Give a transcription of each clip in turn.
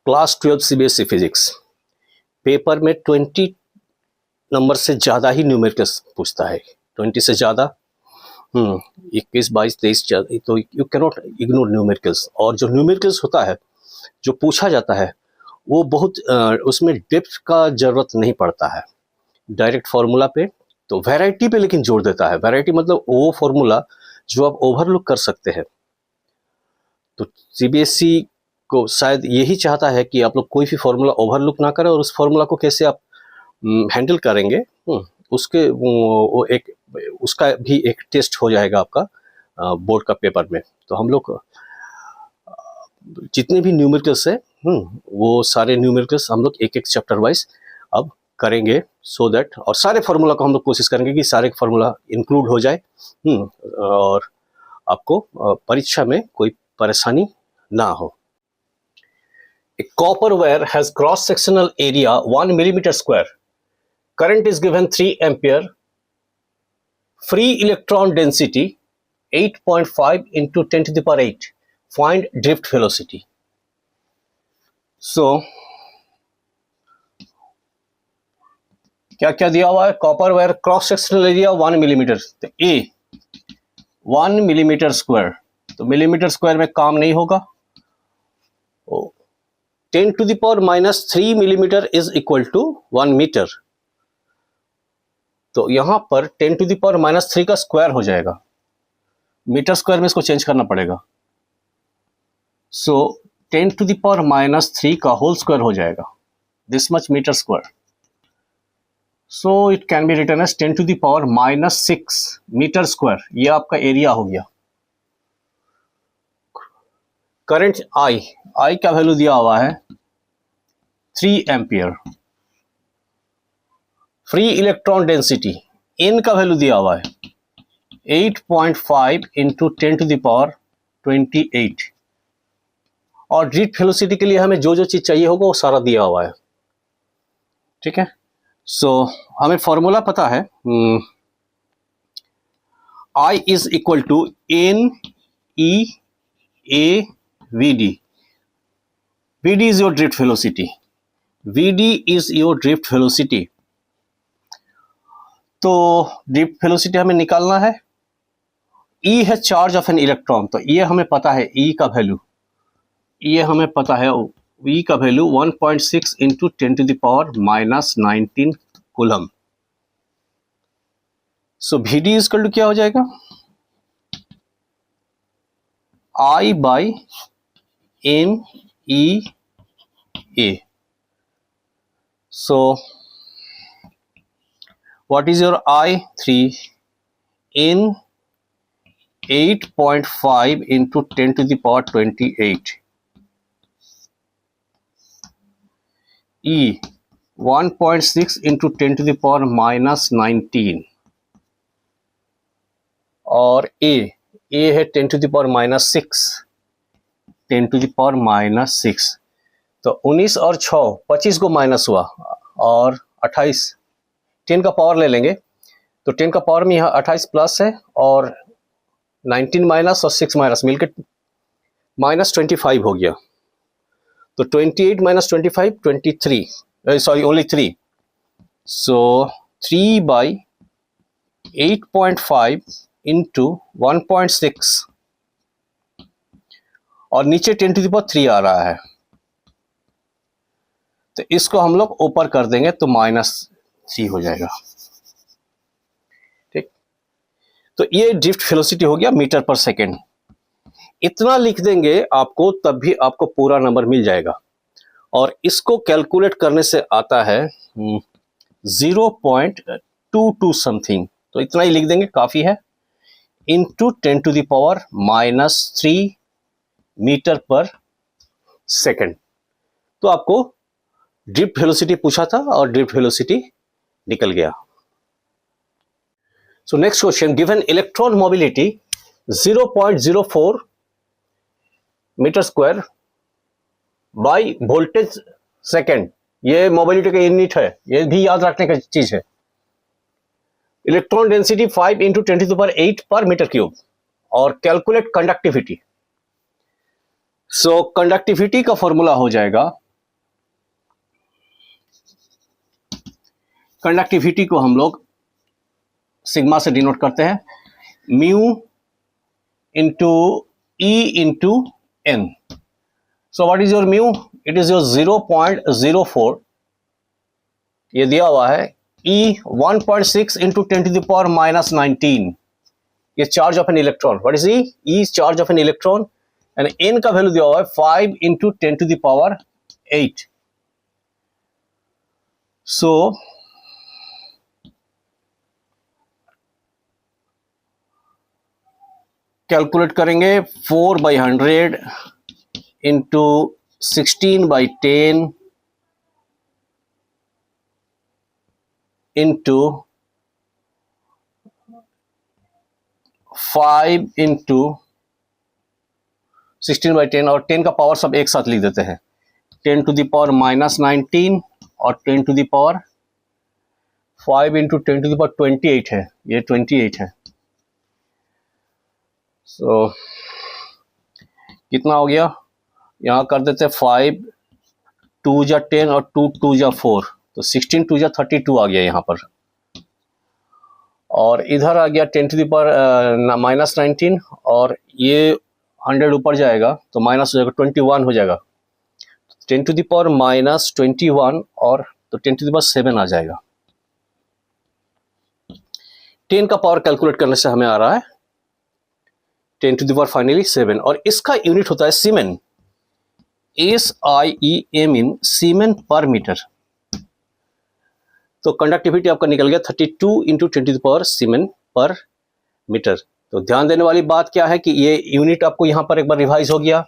Class 12 CBSE physics paper में 20 number से ज़्यादा ही न्यूमेरिकल्स पूछता है। 20 से ज़्यादा 21, 22, 23 तो यू कैनॉट इग्नोर न्यूमेरिकल्स। और जो न्यूमेरिकल्स होता है जो पूछा जाता है वो बहुत उसमें डेप्थ का ज़रूरत नहीं पड़ता है, डायरेक्ट फार्मूला पे तो वैरायटी पे लेकिन जोर देता है। वैरायटी मतलब वो फार्मूला जो आप ओवरलुक कर सकते हैं। तो सीबीएसई को शायद यही चाहता है कि आप लोग कोई भी फार्मूला ओवरलुक ना करें और उस फार्मूला को कैसे आप हैंडल करेंगे उसके वो एक उसका भी एक टेस्ट हो जाएगा आपका बोर्ड का पेपर में। तो हम लोग जितने भी न्यूमेरिकल्स है वो सारे न्यूमेरिकल्स हम लोग एक एक चैप्टर वाइज अब करेंगे सो दैट, और सारे फार्मूला को हम लोग कोशिश करेंगे कि सारे फार्मूला इंक्लूड हो जाए और आपको परीक्षा में कोई परेशानी ना हो। A copper wire has cross sectional area 1 millimeter square. Current is given 3 ampere. Free electron density 8.5 into 10 to the power 8. Find drift velocity. So क्या क्या दिया हुआ है? Copper wire cross sectional area 1 millimetre, तो ए 1 मिलीमीटर स्क्वायर, तो millimetre square में काम नहीं होगा। 10 to the power minus 3 millimetre is equal to 1 metre. तो यहां पर 10 to the power minus 3 का स्क्वायर हो जाएगा, मीटर स्क्वायर में इसको चेंज करना पड़ेगा। सो 10 to the power minus 3 का होल स्क्वायर हो जाएगा, this much metre square. So it can be written as 10 to the power minus 6 metre square. ये आपका एरिया हो गया। करंट आई का वैल्यू दिया हुआ है 3 ampere. Free electron density N का वैल्यू दिया हुआ है 8.5 इंटू 10 to the power 28। और ड्रिफ्ट वेलोसिटी के लिए हमें जो जो चीज चाहिए होगा वो सारा दिया हुआ है, ठीक है। सो हमें फॉर्मूला पता है, I is equal to N E A V D. V D is your drift velocity, V D is your drift velocity. तो ड्रिफ्ट वेलोसिटी हमें निकालना है। E है चार्ज ऑफ एन इलेक्ट्रॉन, तो ये हमें पता है E का वैल्यू, ये हमें पता है E का value 1.6 into 10 to the power minus 19 coulomb. So V D equal to क्या हो जाएगा, I by M E A. So what is your I? 3 in 8.5 into 10 to the power 28. E 1.6 into 10 to the power minus 19 और A है 10 to the power minus 6, 10 to the power minus 6। तो 19 और 6 25 को minus हुआ और 28, 10 का power ले लेंगे तो 10 का पावर में यहाँ 28 प्लस है और 19 माइनस और 6 माइनस मिलकर माइनस 25 हो गया। तो 28 minus 25 23, sorry only 3। So 3 by 8.5 into 1.6 और नीचे 10 to the power 3 आ रहा है, तो इसको हम लोग ऊपर कर देंगे तो -3 हो जाएगा, ठीक। तो ये ड्रिफ्ट वेलोसिटी हो गया मीटर पर सेकेंड। इतना लिख देंगे आपको तब भी आपको पूरा नंबर मिल जाएगा। और इसको कैलकुलेट करने से आता है 0.22 समथिंग, तो इतना ही लिख देंगे काफी है, into 10 to the power -3 metre पर सेकेंड। तो आपको ड्रिफ्ट वेलोसिटी पूछा था और ड्रिफ्ट वेलोसिटी निकल गया। So next question, given electron mobility 0.04 metre square by voltage second. ये मोबिलिटी का यूनिट है, ये भी याद रखने का चीज है। Electron density 5 into 10 to the power 8 पर मीटर क्यूब और कैलकुलेट कंडक्टिविटी। सो कंडक्टिविटी का फॉर्मूला हो जाएगा कंडक्टिविटी को हम लोग सिग्मा से डिनोट करते हैं, mu into E into N. So what is your mu? It is your 0.04, ये दिया हुआ है। ई 1.6 इंटू 10⁻⁻19, ये charge of an electron. What is E? E charge of an electron. And N का वैल्यू दिया हुआ है 5 इंटू 10⁸8। सो कैलकुलेट करेंगे 4/100 इंटू 16/10 इंटू 5 इंटू 16/10, और 10 का पावर सब एक साथ लिख देते हैं, 10⁻⁻19 और 10⁻5 इंटू 10⁻28 है, ये 28 है। सो कितना हो गया? यहाँ कर देते हैं 5 2 जा 10 और 2 2 जा 4, तो 16 2 जा 32 आ गया यहाँ पर। और इधर आ गया 10⁻⁻19, और ये 100 ऊपर जाएगा तो माइनस हो जाएगा, 21 हो जाएगा। 10⁻⁻21 और तो 10⁻7 आ जाएगा। 10 का पावर कैलकुलेट करने से हमें आ रहा है 10⁻⁻7, और इसका यूनिट होता है सीमेन, SIEM इन सीमेन पर मीटर। तो कंडक्टिविटी आपका निकल गया 32 इंटू 10⁻⁷ सीमेन पर मीटर। तो ध्यान देने वाली बात क्या है कि ये यूनिट आपको यहाँ पर एक बार रिवाइज हो गया,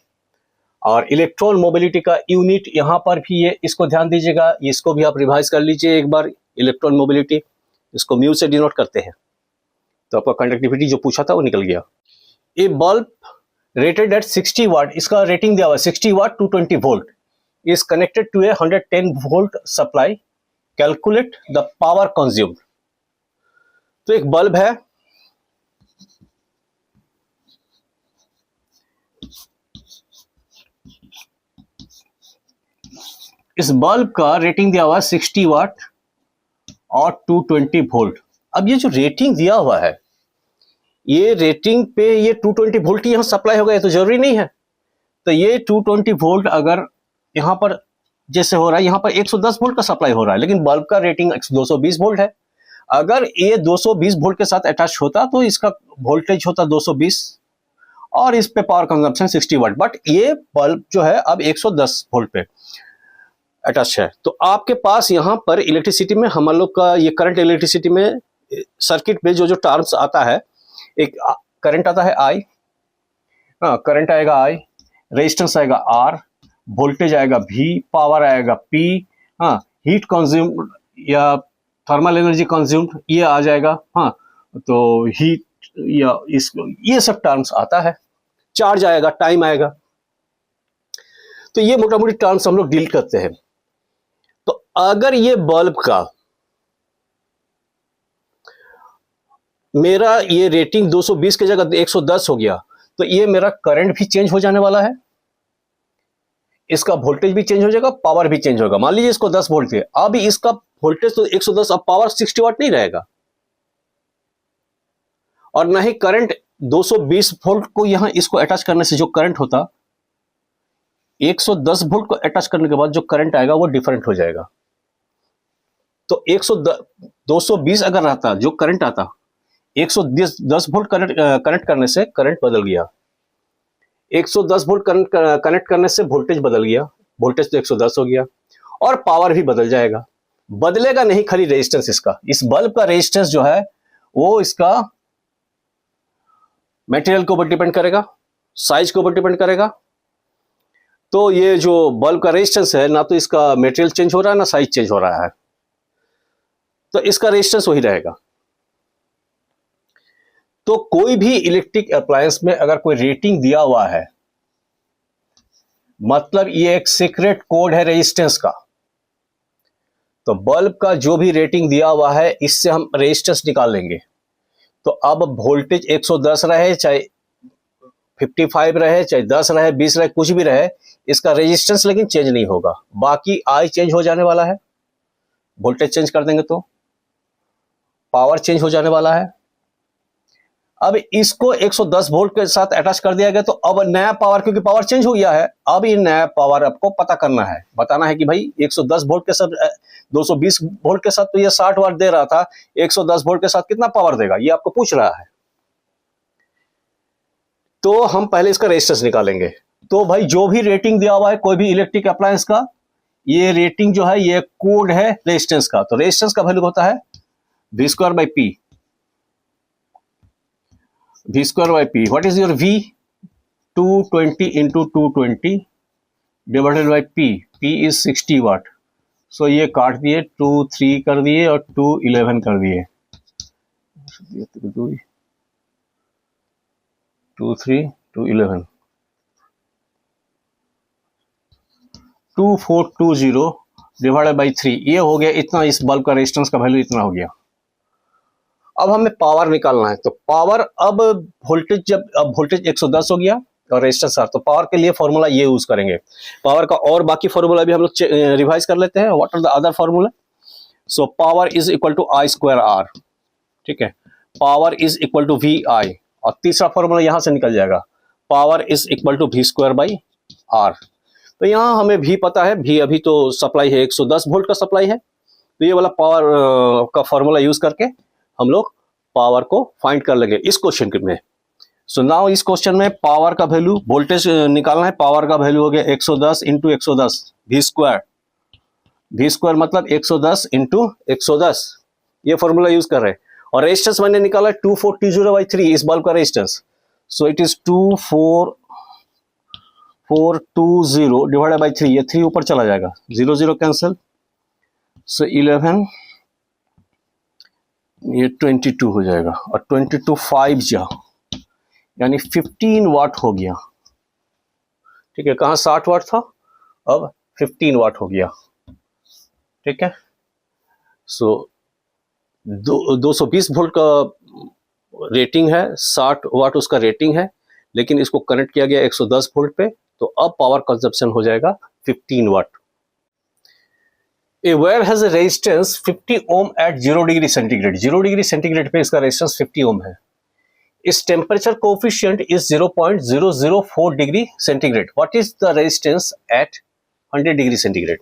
और इलेक्ट्रॉन मोबिलिटी का यूनिट यहाँ पर भी ये, इसको ध्यान दीजिएगा, इसको भी आप रिवाइज कर लीजिए एक बार। इलेक्ट्रॉन मोबिलिटी इसको म्यू से डिनोट करते हैं। तो आपका कंडक्टिविटी जो पूछा था वो निकल गया। A bulb rated at 60 watt, इसका रेटिंग दिया हुआ है 60 watt 220 volt, is connected to a 110 volt supply, calculate the power consumed. तो एक बल्ब है, इस बल्ब का रेटिंग दिया हुआ है 60 वाट और 220 वोल्ट। अब ये जो रेटिंग दिया हुआ है, ये रेटिंग पे ये 220 वोल्ट ही यहां सप्लाई होगा, ये तो जरूरी नहीं है। तो ये 220 वोल्ट अगर यहां पर जैसे हो रहा है, यहां पर 110 वोल्ट का सप्लाई हो रहा है, लेकिन बल्ब का रेटिंग 220 वोल्ट है। अगर ये 220 वोल्ट के साथ अटैच होता तो इसका वोल्टेज होता 220 और इस पे पावर कंजम्पशन 60 वाट, बट ये बल्ब जो है अब 110 वोल्ट पे अटैच है। तो आपके पास यहाँ पर इलेक्ट्रिसिटी में हम लोग का ये करंट इलेक्ट्रिसिटी में सर्किट में जो जो टर्म्स आता है, एक करंट आता है I, करंट आएगा I, रेजिस्टेंस आएगा R, वोल्टेज आएगा V, पावर आएगा P, हीट कंज्यूम्ड या थर्मल एनर्जी कंज्यूम्ड ये आ जाएगा, तो हीट या इसको ये सब टर्म्स आता है। चार्ज आएगा, टाइम आएगा। तो ये मोटा मोटी टर्म्स हम लोग डील करते हैं। तो अगर ये बल्ब का मेरा ये रेटिंग 220 की जगह 110 हो गया, तो ये मेरा करंट भी चेंज हो जाने वाला है, इसका वोल्टेज भी चेंज हो जाएगा, पावर भी चेंज होगा। मान लीजिए इसको 10 वोल्ट है, अब इसका वोल्टेज तो 110, अब पावर 60 वाट नहीं रहेगा, और ना ही करंट 220 वोल्ट को यहां इसको अटैच करने से जो करंट होता, 110 वोल्ट को अटैच करने के बाद जो करंट आएगा वो डिफरेंट हो जाएगा। तो 220 अगर रहता जो करंट आता, 110 वोल्ट कनेक्ट करने से करंट बदल गया, 110 वोल्ट कनेक्ट करने से वोल्टेज बदल गया, वोल्टेज तो 110 हो गया, और पावर भी बदल जाएगा। बदलेगा नहीं खाली रेजिस्टेंस, इसका इस बल्ब का रेजिस्टेंस जो है वो इसका मटेरियल के ऊपर डिपेंड करेगा, साइज के ऊपर डिपेंड करेगा। तो ये जो बल्ब का रेजिस्टेंस है, ना तो इसका मटेरियल चेंज हो रहा है ना साइज चेंज हो रहा है, तो इसका रेजिस्टेंस वही रहेगा। तो कोई भी इलेक्ट्रिक अप्लायंस में अगर कोई रेटिंग दिया हुआ है, मतलब ये एक सीक्रेट कोड है रेजिस्टेंस का, तो बल्ब का जो भी रेटिंग दिया हुआ है इससे हम रेजिस्टेंस निकाल लेंगे। तो अब वोल्टेज 110 रहे, चाहे 55 रहे, चाहे 10 रहे, 20 रहे, कुछ भी रहे, इसका रेजिस्टेंस लेकिन चेंज नहीं होगा। बाकी आई चेंज हो जाने वाला है, वोल्टेज चेंज कर देंगे तो पावर चेंज हो जाने वाला है। अब इसको 110 वोल्ट के साथ अटैच कर दिया गया, तो अब नया पावर, क्योंकि पावर चेंज हो गया है, अब ये नया पावर आपको पता करना है, बताना है कि भाई 110 वोल्ट के साथ 220 वोल्ट के साथ तो ये 60 वाट दे रहा था, 110 वोल्ट के साथ कितना पावर देगा, ये आपको पूछ रहा है। तो हम पहले इसका रेजिस्टेंस निकालेंगे। तो भाई जो भी रेटिंग दिया हुआ है कोई भी इलेक्ट्रिक अप्लायंस का, ये रेटिंग जो है ये कोड है रेजिस्टेंस का। तो रेजिस्टेंस का वैल्यू होता है V square by P। V square by P, what is your V? 220 into 220 divided by P। P is 60 वाट। सो ये काट दिए, 2 3 कर दिए और 2 11 कर दिए, 2 3 2 11, 2420 डिवाइडेड बाई 3, ये हो गया इतना। इस बल्ब का रेजिस्टेंस का वैल्यू इतना हो गया। अब हमें पावर निकालना है, तो पावर अब वोल्टेज, जब अब वोल्टेज 110 हो गया और रेजिस्टेंस 60, तो पावर के लिए फॉर्मूला ये यूज करेंगे। पावर का और बाकी फॉर्मूला भी हम लोग रिवाइज कर लेते हैं। What are the other formula? So power is equal to I square R, ठीक है, power is equal to VI, और तीसरा फॉर्मूला यहां से निकल जाएगा, power is equal to V square by R। तो यहाँ हमें भी पता है, भी अभी तो सप्लाई है 110 वोल्ट का सप्लाई है, तो ये वाला पावर का फॉर्मूला यूज करके हम लोग पावर को फाइंड कर लेंगे इस क्वेश्चन में। सो नाउ इस क्वेश्चन में पावर का वैल्यू, वोल्टेज निकालना है, पावर का वैल्यू हो गया 110 into 110 V square. V square मतलब 110 इंटू 110, ये फॉर्मूला यूज कर रहे हैं। और रेजिस्टेंस मैंने निकाला 2420/3, इस बल्ब का resistance. So it is 24420 divided by 3, ये 3 ऊपर चला जाएगा, 0 0 कैंसिल, सो 11, ये 22 हो जाएगा, और 22 5 जा, यानी 15 वाट हो गया, ठीक है। कहाँ 60 वाट था, अब 15 वाट हो गया, ठीक है। सो 220 वोल्ट का रेटिंग है, 60 वाट उसका रेटिंग है, लेकिन इसको कनेक्ट किया गया 110 वोल्ट पे, तो अब पावर कंजप्शन हो जाएगा 15 watt. A wire has a resistance 50 ohm at 0 degree centigrade. 0 degree centigrade पे इसका रेजिस्टेंस 50 ओम है। इस temperature coefficient is 0.004 degree centigrade. What is the resistance at 100 degree centigrade?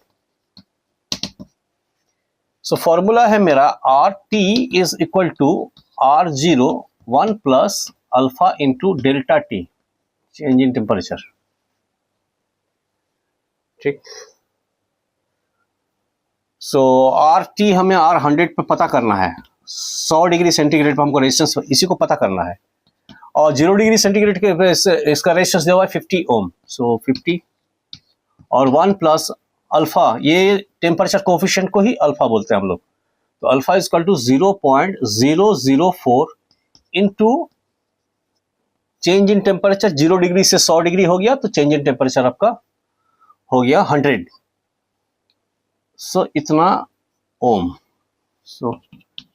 So formula है मेरा RT is equal to R0 1 plus alpha into delta T, change in temperature, ठीक। So RT हमें R100 पे पता करना है, 100 डिग्री सेंटीग्रेड पे हमको रेजिस्टेंस इसी को पता करना है, और 0 डिग्री सेंटीग्रेड के इसका रेजिस्टेंस दिया हुआ है 50 ओम। सो 50 और 1 प्लस अल्फा, ये टेम्परेचर कोफिशिएंट को ही अल्फा बोलते हैं हम लोग, तो alpha is equal to 0.004 into change in temperature. 0 degree से 100 डिग्री हो गया, तो चेंज इन टेम्परेचर आपका हो गया 100, सो इतना ohm. So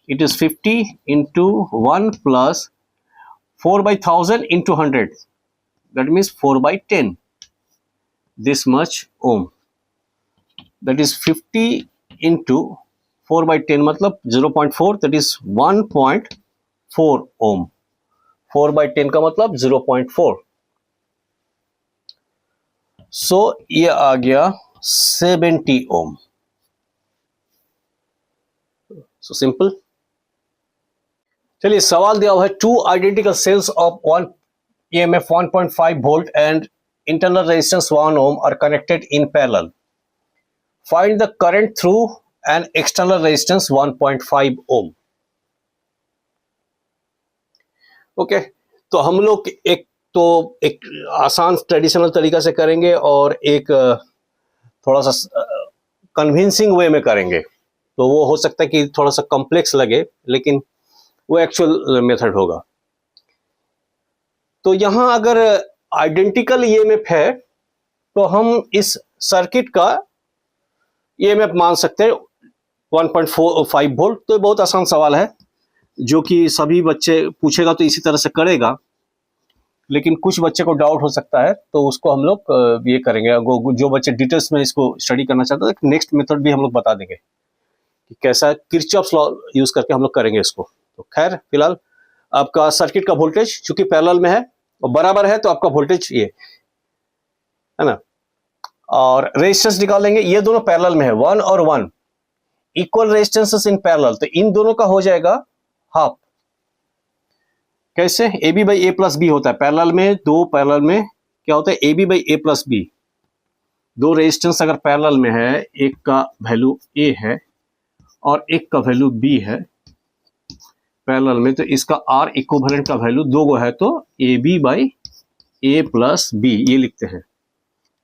it is 50 into 1 plus 4/1000 into 100, that means 4/10, this much ohm, that is 50 into 4/10 मतलब 0.4, that is 1.4 ohm, 4/10 का मतलब 0.4, सो ये आ गया 70 ओम। So simple. चलिए सवाल दिया हुआ है, two identical cells of 1 EMF 1.5 volt and internal resistance 1 ohm are connected in parallel, find the current through and external resistance 1.5 ohm. Okay, तो हम लोग एक आसान ट्रेडिशनल तरीका से करेंगे और एक थोड़ा सा कन्विंसिंग वे में करेंगे, तो वो हो सकता है कि थोड़ा सा कॉम्प्लेक्स लगे, लेकिन वो एक्चुअल मेथड होगा। तो यहां अगर आइडेंटिकल ईएमएफ है, तो हम इस सर्किट का ईएमएफ मान सकते हैं 1.45 वोल्ट। तो बहुत आसान सवाल है, जो कि सभी बच्चे पूछेगा तो इसी तरह से करेगा, लेकिन कुछ बच्चे को डाउट हो सकता है, तो उसको हम लोग ये करेंगे। जो बच्चे डिटेल्स में इसको स्टडी करना चाहते हैं, नेक्स्ट मेथड भी हम लोग बता देंगे। कि कैसा किरचॉफ्स लॉ यूज करके हम लोग करेंगे इसको। तो खैर फिलहाल आपका सर्किट का वोल्टेज चूंकि पैरेलल में है और बराबर है तो आपका वोल्टेज ये है ना, और रेजिस्टेंस निकालेंगे, ये दोनों पैरेलल में है, 1 और 1 इक्वल रेजिस्टेंसेस इन पैरेलल, तो इन दोनों का हो जाएगा हाफ। कैसे? A B by A plus B होता है पैरेलल में, दो पैरेलल में क्या होता है A B by A plus B. दो रेजिस्टेंस अगर पैरेलल में है, एक का वैल्यू ए है और एक का वैल्यू बी है पैरेलल में, तो इसका आर इक्विवेलेंट का वैल्यू दो गो है तो A B by A plus B ये लिखते हैं।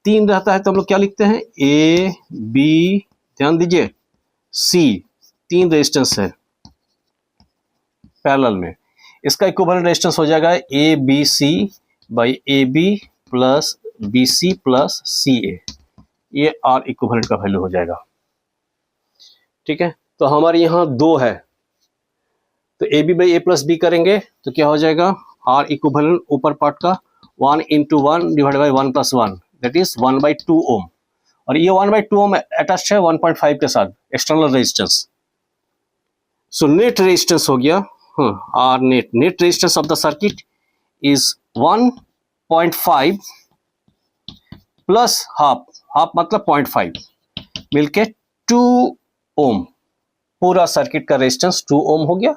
तीन रहता है तो हम लोग क्या लिखते हैं ए बी, ध्यान दीजिए सी, तीन रेजिस्टेंस है पैरेलल में, इसका इक्विवेलेंट रेजिस्टेंस हो जाएगा A B C by A B plus B C plus C A, ये आर इक्विवेलेंट का वैल्यू हो जाएगा। ठीक है, तो हमारे यहाँ दो है तो A B by A plus B करेंगे तो क्या हो जाएगा आर इक्विवेलेंट ऊपर पार्ट का 1 into 1 divide by 1 plus 1 that is 1/2 ohm, और ये 1/2 ओम अटैच है 1.5 के साथ external resistance. So net resistance हो गया R net resistance of the circuit is 1.5 plus half, half मतलब 0.5 मिलके 2 ओम, पूरा सर्किट का रेजिस्टेंस 2 ओम हो गया।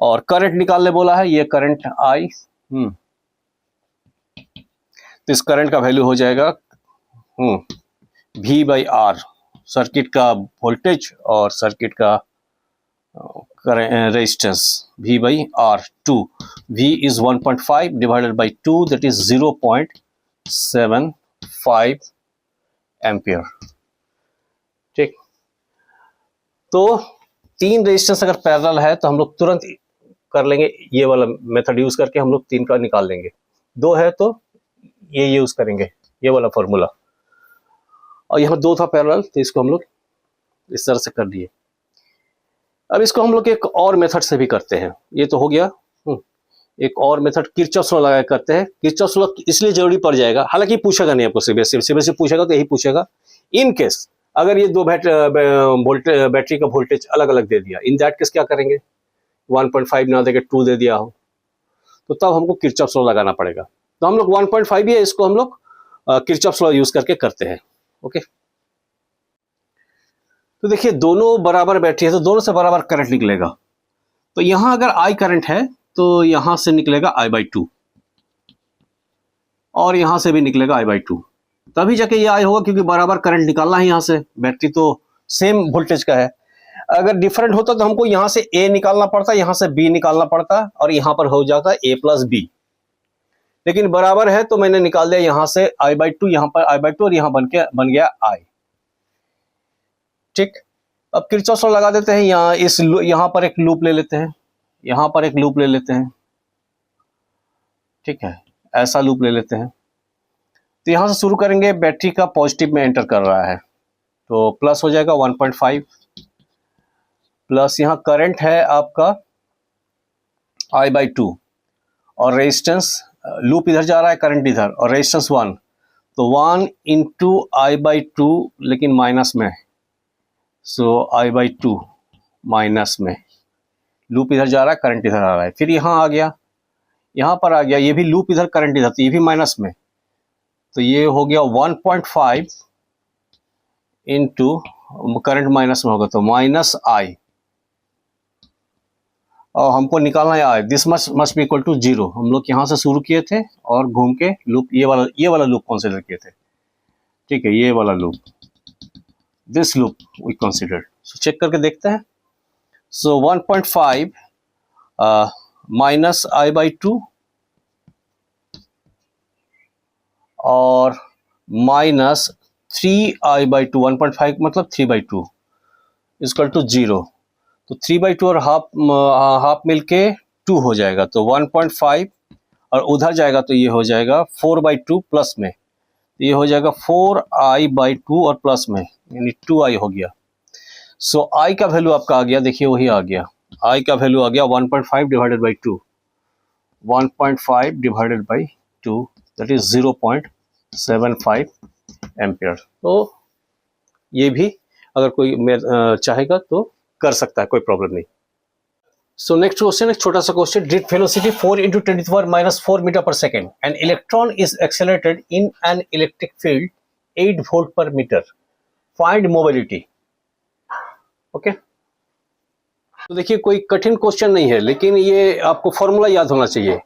और करंट निकालने बोला है, ये करंट आई, तो इस करंट का वैल्यू हो जाएगा V बाई आर, सर्किट का वोल्टेज और सर्किट का resistance V by R 2, V is 1.5 divided by 2 that is 0.75 ampere. ठीक, तो तीन रेजिस्टेंस अगर पैरेलल है तो हम लोग तुरंत कर लेंगे, ये वाला मेथड यूज करके हम लोग तीन का निकाल लेंगे। दो है तो ये यूज करेंगे, ये वाला फॉर्मूला, और यहाँ दो था पैरेलल तो इसको हम लोग इस तरह से कर दिए। अब इसको हम लोग एक और मेथड से भी करते हैं, ये तो हो गया एक और मेथड किरचॉफ्स लॉ लगा करते हैं। किरचॉफ्स लॉ इसलिए जरूरी पड़ जाएगा, हालांकि पूछेगा नहीं आपको, सीबीएसई पूछेगा तो यही पूछेगा इन केस अगर ये दो बैटरी का वोल्टेज अलग अलग दे दिया, इन दैट केस क्या करेंगे 1.5 ना देके 2 दे दिया हो तो तब हमको किरचॉफ्स लॉ लगाना पड़ेगा। तो हम लोग 1.5 ही है, इसको हम लोग किरचॉफ्स लॉ यूज करके करते हैं। ओके, तो देखिए दोनों बराबर बैटरी है तो दोनों से बराबर करंट निकलेगा, तो यहां अगर I करंट है तो यहां से निकलेगा I/2 और यहां से भी निकलेगा I/2, तभी जाके ये I होगा क्योंकि बराबर करंट निकालना है, यहां से बैटरी तो सेम वोल्टेज का है। अगर डिफरेंट होता तो हमको यहां से A निकालना पड़ता, यहां से B निकालना पड़ता और यहां पर हो जाता A प्लस बी, लेकिन बराबर है तो मैंने निकाल दिया यहां से I/2, यहां पर I/2 और यहां बन गया I। ठीक, अब किरचॉफ्स लॉ लगा देते हैं, यहां पर एक लूप ले लेते हैं, यहां पर एक लूप ले लेते हैं। ठीक है, ऐसा लूप ले लेते हैं, तो यहां से शुरू करेंगे, बैटरी का पॉजिटिव में एंटर कर रहा है तो प्लस हो जाएगा 1.5 प्लस यहाँ करंट है आपका I/2 और रेजिस्टेंस, लूप इधर जा रहा है करंट इधर और रेजिस्टेंस 1, तो 1 इंटू I/2 लेकिन माइनस में, सो I/2 माइनस में, लूप इधर जा रहा है करंट इधर आ रहा है, फिर यहाँ आ गया, यहाँ पर आ गया, ये भी लूप इधर करंट इधर तो ये भी माइनस में, तो ये हो गया 1.5 इंटू करंट माइनस में होगा तो माइनस I, और हमको निकालना है I, this must be equal to 0। हम लोग यहाँ से शुरू किए थे और घूम के लूप ये वाला लूप कंसीडर किए थे। ठीक है, ये वाला loop, this loop we considered. So check करके देखते हैं। सो 1.5 माइनस I/2 और माइनस 3I/2, 1.5 मतलब 3/2 इक्वल टू 0, तो 3/2 और हाफ मिलके 2 हो जाएगा, तो 1.5 और उधर जाएगा तो ये हो जाएगा 4/2 प्लस में, ये हो जाएगा 4I/2 और प्लस में यानी 2I हो गया। सो I का वैल्यू आपका आ गया, देखिए वही आ गया, I का वैल्यू आ गया 1.5 divided by 2, 1.5 divided by 2 that is 0.75 ampere. तो ये भी अगर कोई चाहेगा तो कर सकता है, कोई प्रॉब्लम नहीं। सो नेक्स्ट क्वेश्चन, एक छोटा सा क्वेश्चन, ड्रिफ्ट वेलोसिटी 4 × 10⁻⁻4 मीटर पर second, N electron is accelerated in an electric field 8 volt पर मीटर, फाइंड मोबिलिटी। ओके, तो देखिए कोई कठिन क्वेश्चन नहीं है, लेकिन ये आपको फॉर्मूला याद होना चाहिए।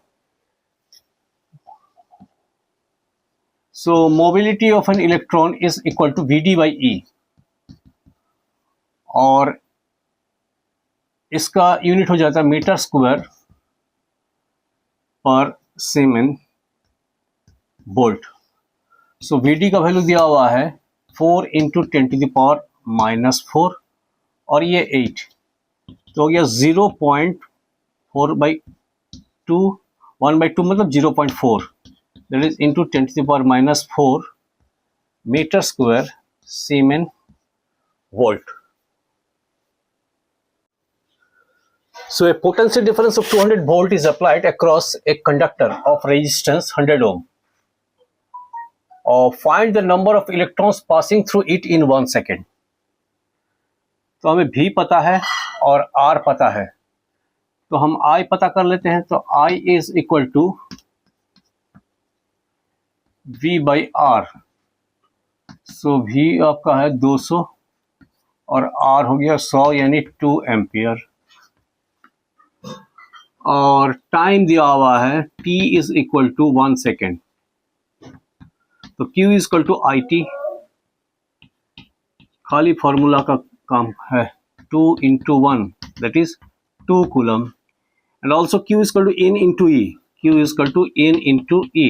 So mobility of an electron is equal to VD/E, और इसका यूनिट हो जाता है मीटर स्क्वायर पर सीमेन वोल्ट। सो VD का वैल्यू दिया हुआ है 4 × 10⁻⁻4 और ये 8, तो हो गया 0.4/2, 1/2 मतलब 0.4, that is into 10⁻⁻4 metre square siemens volt. So a potential difference of 200 volt is applied across a conductor of resistance 100 ohm. Or find the number of electrons passing through it in 1 second. तो हमें V पता है और R पता है, तो हम I पता कर लेते हैं। तो I is equal to V/R. So V आपका है 200 और R हो गया 100 यानी 2 एम्पियर, और टाइम दिया हुआ है T is equal to 1 second. तो Q is equal to IT, खाली फॉर्मूला का काम है, 2 × 1 that is 2 coulomb, and also Q is equal to N × E, Q is equal to N × E।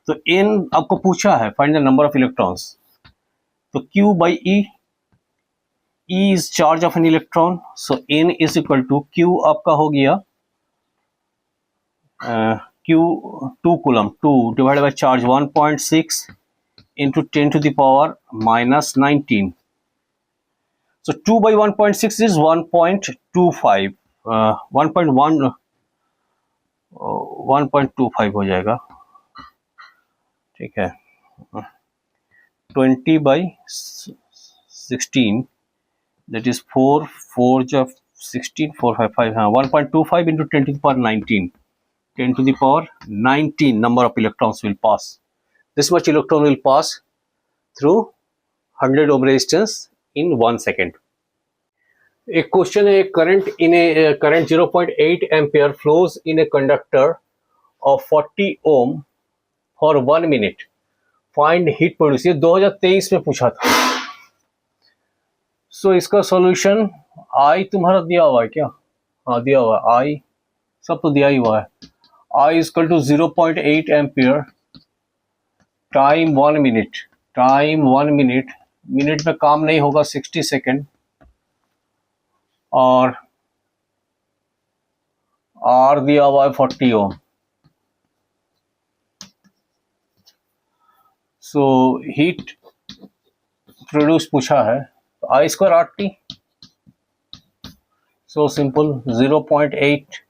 तो N आपको पूछा है find the number of electrons, तो Q/E, E is charge of an electron, so N is equal to Q आपका हो गया Q 2 coulomb, 2 divided by charge 1.6 into 10⁻⁻19. So 2 by 1.6 is 1.25, 1.25 हो जाएगा, ठीक है। 20/16 that is 4 × 16, 455, हाँ 1.25 into 10⁻19, 10⁻19 number of electrons will pass. This much electron will pass through 100 ohm resistance in 1 second. एक question है, current in a current 0.8 ampere flows in a conductor of 40 ohm for 1 minute, find heat produce. ये 2023 में पूछा था। सो इसका solution आई तुम्हारा दिया हुआ है क्या? हाँ दिया हुआ है, आई सब तो दिया ही हुआ है। I equal to 0.8 ampere, time 1 minute, time 1 minute, minute में काम नहीं होगा 60 सेकेंड, और आर दिया हुआ है 40 ओम। सो हीट प्रोड्यूस पूछा है, तो I square R T, so simple 0.8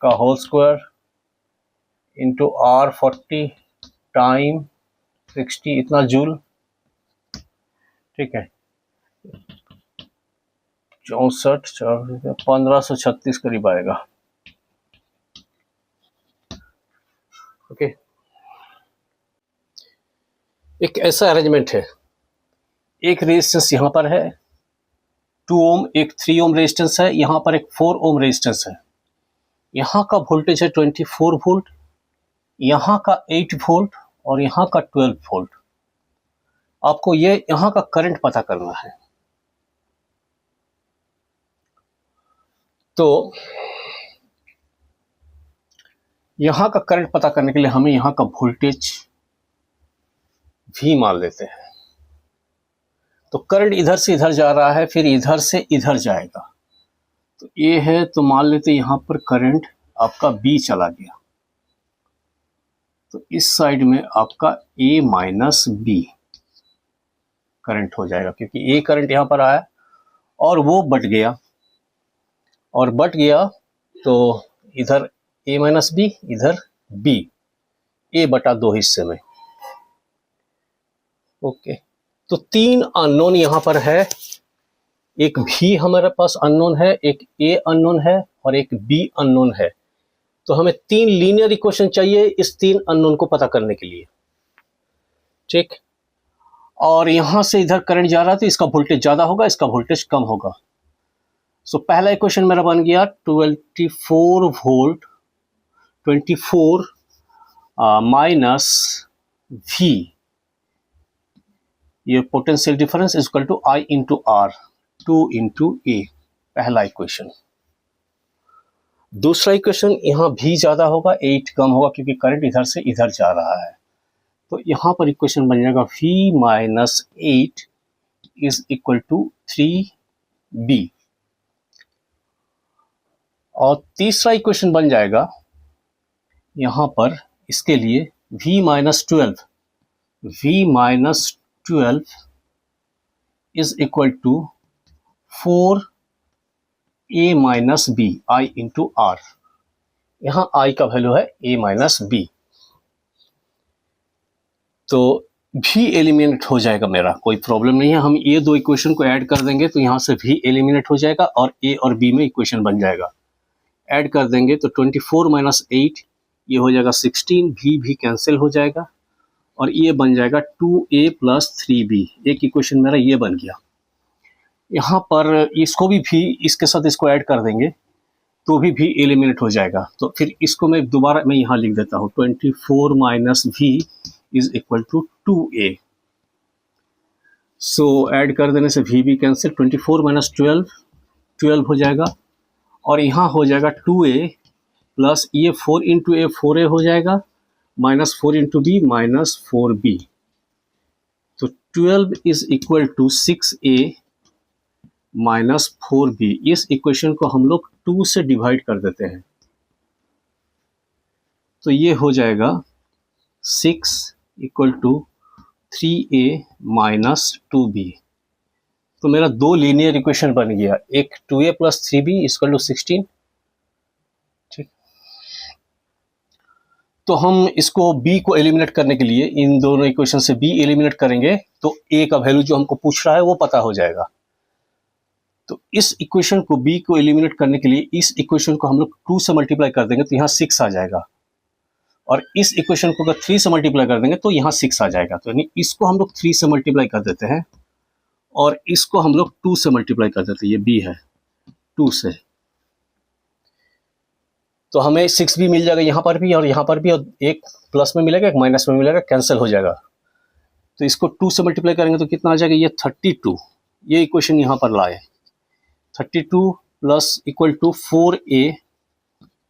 का whole square into R 40 time 60, इतना जूल, ठीक है। 64 1536 करीब आएगा, ओके। एक ऐसा अरेंजमेंट है, एक रेजिस्टेंस यहाँ पर है 2 ओम, एक 3 ओम रेजिस्टेंस है, यहाँ पर एक 4 ओम रेजिस्टेंस है। यहाँ का वोल्टेज है 24 वोल्ट, यहाँ का 8 वोल्ट और यहाँ का 12 वोल्ट। आपको ये यहाँ का करंट पता करना है। तो यहाँ का करंट पता करने के लिए हमें यहाँ का वोल्टेज भी मान लेते हैं। तो करंट इधर से इधर जा रहा है, फिर इधर से इधर जाएगा, तो ये है, तो मान लेते यहाँ पर करंट आपका B चला गया, तो इस साइड में आपका A माइनस B करंट हो जाएगा, क्योंकि A करंट यहाँ पर आया और वो बट गया, और बट गया तो इधर A माइनस B, इधर B, A/2 हिस्से में, ओके। तो 3 अननोन यहाँ पर है, एक भी हमारे पास अननोन है, एक ए अननोन है और एक बी अननोन है। तो हमें 3 लीनियर इक्वेशन चाहिए इस 3 अननोन को पता करने के लिए, ठीक। और यहां से इधर करंट जा रहा है तो इसका वोल्टेज ज्यादा होगा, इसका वोल्टेज कम होगा। सो पहला इक्वेशन मेरा बन गया 24 वोल्ट 24 माइनस V, ये potential difference is equal to I into R 2 into A, पहला इक्वेशन। दूसरा इक्वेशन यहाँ भी ज्यादा होगा, 8 कम होगा क्योंकि करंट इधर से इधर जा रहा है। तो यहाँ पर इक्वेशन बन जाएगा V minus 8 is equal to 3B। और तीसरा इक्वेशन बन जाएगा यहाँ पर इसके लिए V minus 12 is equal to 4A minus B I into R. यहाँ I का वैल्यू है A माइनस B। तो भी एलिमिनेट हो जाएगा मेरा, कोई प्रॉब्लम नहीं है। हम ये दो इक्वेशन को ऐड कर देंगे तो यहाँ से भी एलिमिनेट हो जाएगा और ए और बी में इक्वेशन बन जाएगा। ऐड कर देंगे तो 24 माइनस 8 ये हो जाएगा 16, भी कैंसिल हो जाएगा और ये बन जाएगा 2A प्लस 3B। एक इक्वेशन मेरा ये बन गया। यहाँ पर इसको भी इसके साथ इसको ऐड कर देंगे तो भी एलिमिनेट हो जाएगा। तो फिर इसको मैं दोबारा यहाँ लिख देता हूँ 24 minus V is equal to 2A। So add कर देने से V भी कैंसिल, 24 माइनस 12 हो जाएगा और यहाँ हो जाएगा 2A प्लस ये 4 इंटू ए 4A हो जाएगा minus 4 into B minus 4B। तो 12 is equal to 6A minus 4B। इस इक्वेशन को हम लोग 2 से डिवाइड कर देते हैं तो ये हो जाएगा 6 equal to 3A minus 2B। तो मेरा दो लीनियर इक्वेशन बन गया, एक 2A plus 3B equal to 16, ठीक। तो हम इसको B को एलिमिनेट करने के लिए इन दोनों इक्वेशन से B एलिमिनेट करेंगे तो A का वैल्यू जो हमको पूछ रहा है वो पता हो जाएगा। तो इस इक्वेशन को B को एलिमिनेट करने के लिए इस इक्वेशन को हम लोग 2 से मल्टीप्लाई कर देंगे तो यहाँ 6 आ जाएगा और इस इक्वेशन को अगर 3 से मल्टीप्लाई कर देंगे तो यहाँ 6 आ जाएगा। तो यानी इसको हम लोग 3 से मल्टीप्लाई कर देते हैं और इसको हम लोग 2 से मल्टीप्लाई कर देते हैं, ये B है 2 से, तो हमें 6B मिल जाएगा यहाँ पर भी और यहाँ पर भी, और एक प्लस में मिलेगा एक माइनस में मिलेगा, कैंसिल हो जाएगा। तो इसको 2 से मल्टीप्लाई करेंगे तो कितना आ जाएगा, ये 32। ये इक्वेशन यहाँ पर लाए 32 plus equal to 4A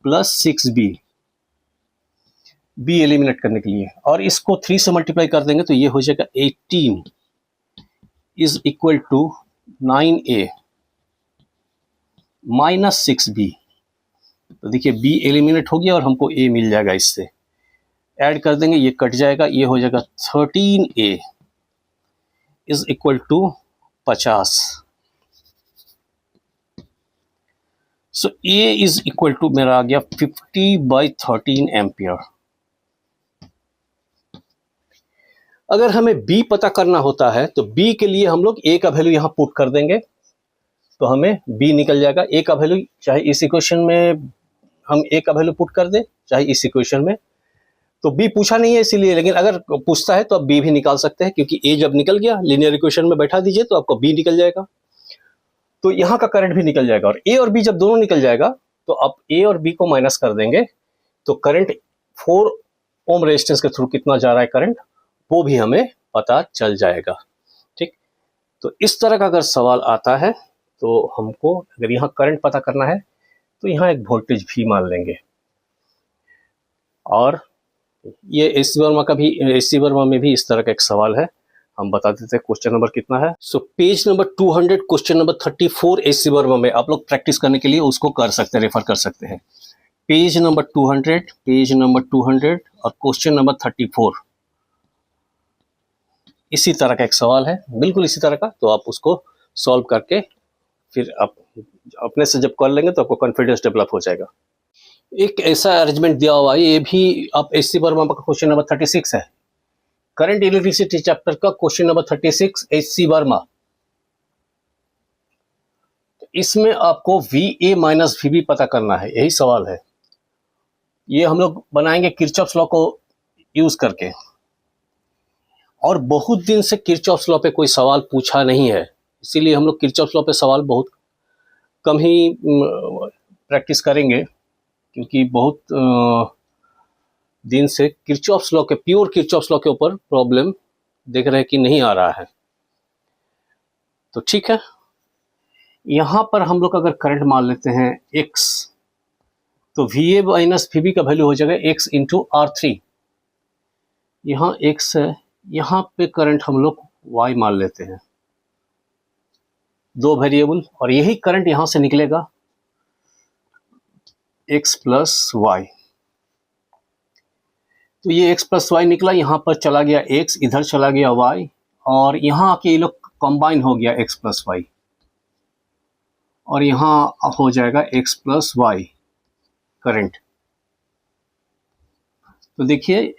plus 6B, B eliminate करने के लिए, और इसको 3 से मल्टीप्लाई कर देंगे तो ये हो जाएगा 18 is equal to 9A minus 6B। तो देखिए B एलिमिनेट हो गया और हमको A मिल जाएगा, इससे ऐड कर देंगे ये कट जाएगा, ये हो जाएगा 13A is equal to 50। So A is equal to मेरा आ गया 50/13 एम्पियर। अगर हमें B पता करना होता है तो B के लिए हम लोग A का वैल्यू यहाँ पुट कर देंगे तो हमें B निकल जाएगा। A का वैल्यू चाहे इस इक्वेशन में हम A का वैल्यू पुट कर दें चाहे इस इक्वेशन में, तो B पूछा नहीं है इसीलिए, लेकिन अगर पूछता है तो आप B भी निकाल सकते हैं क्योंकि A जब निकल गया लीनियर इक्वेशन में बैठा दीजिए तो आपको B निकल जाएगा, तो यहाँ का करंट भी निकल जाएगा। और A और B जब दोनों निकल जाएगा तो आप A और B को माइनस कर देंगे तो करंट 4 ओम रेजिस्टेंस के थ्रू कितना जा रहा है करंट वो भी हमें पता चल जाएगा, ठीक। तो इस तरह का अगर सवाल आता है तो हमको अगर यहाँ करंट पता करना है तो यहाँ एक वोल्टेज भी मान लेंगे। और ये एससी वर्मा में भी इस तरह का एक सवाल है, हम बता देते हैं क्वेश्चन नंबर कितना है। So page number 200 question number 34 SC Verma में आप लोग प्रैक्टिस करने के लिए उसको कर सकते हैं, रेफर कर सकते हैं। पेज नंबर 200 और क्वेश्चन नंबर 34 इसी तरह का एक सवाल है, बिल्कुल इसी तरह का। तो आप उसको सॉल्व करके फिर आप अपने से जब कर लेंगे तो आपको कॉन्फिडेंस डेवलप हो जाएगा। एक ऐसा अरेंजमेंट दिया हुआ है, ये भी आप एससी वर्मा का क्वेश्चन नंबर 36 है, करंट इलेक्ट्रिसिटी चैप्टर का क्वेश्चन नंबर 36 एससी वर्मा। इसमें आपको V A minus V B पता करना है, यही सवाल है। ये हम लोग बनाएंगे किरचॉफ्स लॉ को यूज करके, और बहुत दिन से किरचॉफ्स लॉ पे कोई सवाल पूछा नहीं है, इसीलिए हम लोग किरचॉफ्स लॉ पे सवाल बहुत कम ही प्रैक्टिस करेंगे, क्योंकि बहुत दिन से किरचॉफ्स लॉ के, प्योर किरचॉफ्स लॉ के ऊपर प्रॉब्लम देख रहे हैं कि नहीं आ रहा है। तो ठीक है, यहां पर हम लोग अगर करंट मान लेते हैं x, तो V A minus V B का वैल्यू हो जाएगा x इंटू आर थ्री। यहाँ x है, यहाँ पे करंट हम लोग y मान लेते हैं, दो वेरिएबल, और यही करंट यहां से निकलेगा x प्लस वाई। तो ये x प्लस वाई निकला, यहाँ पर चला गया x, इधर चला गया y, और यहाँ आके ये लोग कंबाइन हो गया x प्लस वाई, और यहाँ हो जाएगा x प्लस वाई करंट। तो देखिए,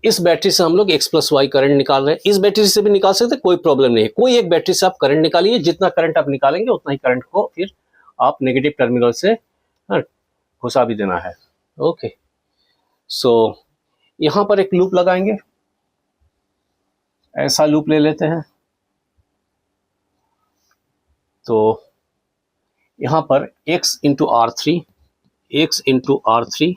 इस बैटरी से हम लोग x प्लस वाई करंट निकाल रहे हैं, इस बैटरी से भी निकाल सकते हैं, कोई प्रॉब्लम नहीं है। कोई एक बैटरी से आप करंट निकालिए, जितना करंट आप निकालेंगे उतना ही करंट को फिर आप नेगेटिव टर्मिनल से घुसा भी देना है। ओके, सो यहां पर एक लूप लगाएंगे, ऐसा लूप ले लेते हैं। तो यहां पर x into R three, X into R three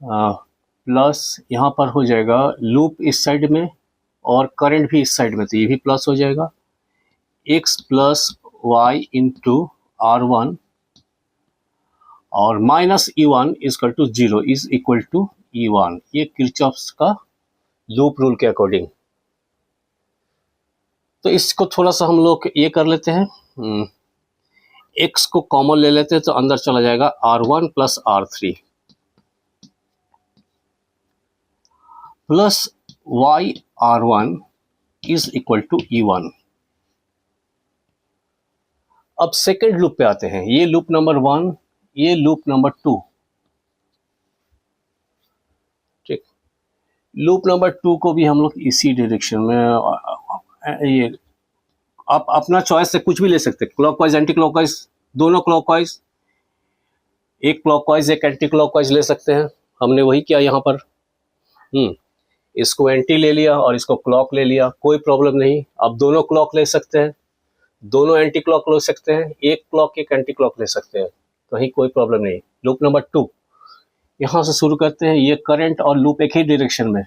plus यहाँ पर हो जाएगा लूप इस साइड में और करंट भी इस साइड में, तो ये भी प्लस हो जाएगा, x plus Y into R one, और minus E one equal to zero is equal to E one. ये किरचॉफ्स का लूप रूल के अकॉर्डिंग। तो इसको थोड़ा सा हम लोग ये कर लेते हैं, x को कॉमन ले लेते हैं, तो अंदर चला जाएगा R one plus R three plus Y R one is equal to E one. अब सेकेंड लूप पे आते हैं, ये लूप नंबर वन, ये लूप नंबर टू। ठीक, लूप नंबर टू को भी हम लोग इसी डायरेक्शन में, ये आप अपना चॉइस से कुछ भी ले सकते हैं, क्लॉकवाइज एंटी क्लॉकवाइज, दोनों क्लॉकवाइज, एक क्लॉकवाइज एक एंटी क्लॉकवाइज ले सकते हैं। हमने वही किया यहाँ पर, इसको एंटी ले लिया और इसको क्लॉक ले लिया, कोई प्रॉब्लम नहीं। आप दोनों क्लॉक ले सकते हैं, दोनों एंटी क्लॉक ले सकते हैं, एक क्लॉक एक एंटी क्लॉक ले सकते हैं, कहीं कोई प्रॉब्लम नहीं। लूप नंबर टू, यहाँ से शुरू करते हैं, ये करंट और लूप एक ही डायरेक्शन में,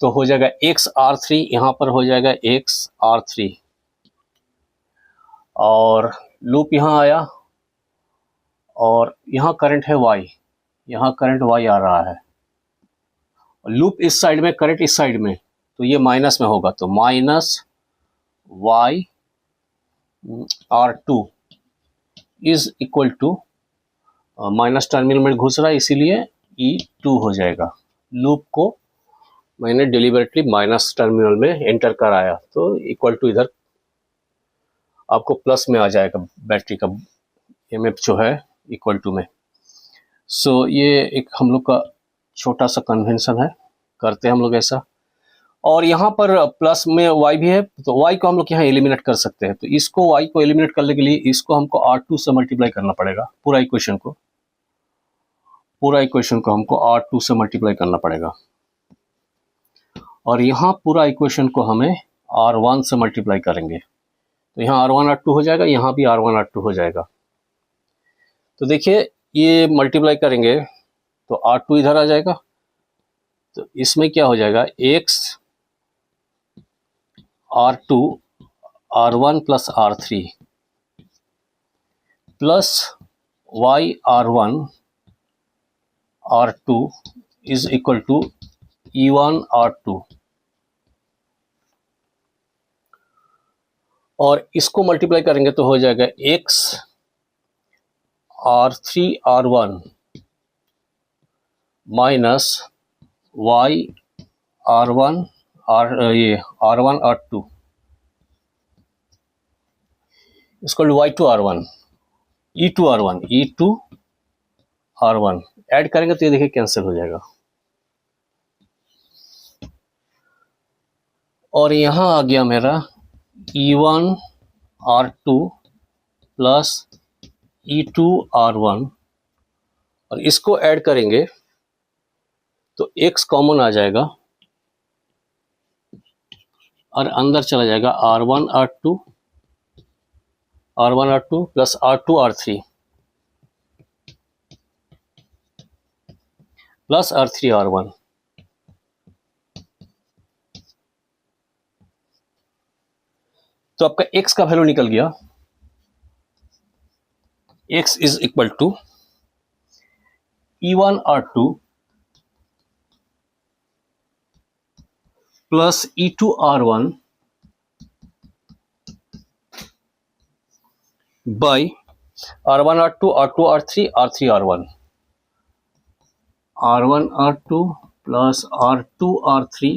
तो हो जाएगा एक्स आर थ्री, यहाँ पर हो जाएगा एक्स आर थ्री, और लूप यहाँ आया और यहाँ करंट है वाई, यहाँ करंट वाई आ रहा है, लूप इस साइड में, करंट इस साइड में, तो ये माइनस में होगा, तो minus Y R two is equal to, minus terminal में घुस रहा है इसीलिए ई टू हो जाएगा। लूप को मैंने डिलीबरेटली माइनस टर्मिनल में एंटर कराया, तो इक्वल टू इधर आपको प्लस में आ जाएगा, बैटरी का एमएफ जो है इक्वल टू में। सो ये एक हम लोग का छोटा सा कन्वेंशन है, करते हैं हम लोग ऐसा। और यहाँ पर प्लस में y भी है, तो y को हम लोग यहाँ एलिमिनेट कर सकते हैं, तो इसको y को एलिमिनेट करने के लिए इसको हमको R2 से मल्टीप्लाई करना पड़ेगा, पूरा इक्वेशन को हमको R2 से मल्टीप्लाई करना पड़ेगा, और यहाँ पूरा इक्वेशन को हमें R1 से मल्टीप्लाई करेंगे, तो यहाँ R1 R2 हो जाएगा, यहाँ भी R1 R2 हो जाएगा। तो देखिए, ये मल्टीप्लाई करेंगे तो R2 इधर आ जाएगा, तो इसमें क्या हो जाएगा, x R2 R1 plus R3 plus y R1 R2 is equal to E1 R2, और इसको मल्टीप्लाई करेंगे तो हो जाएगा x R3 R1 minus y R1 ये R1 R2 इसको y2 R1 E2 R1 E2 R1 add करेंगे तो ये देखिए कैंसिल हो जाएगा, और यहाँ आ गया मेरा E1 R2 प्लस E2R1 और इसको ऐड करेंगे तो x कॉमन आ जाएगा और अंदर चला जाएगा R1R2 plus R2R3 plus R3R1। तो आपका x का वैल्यू निकल गया, x is equal to E1R2 plus E2R1 by R1R2 R2R3 R3R1 R1R2 plus R2R3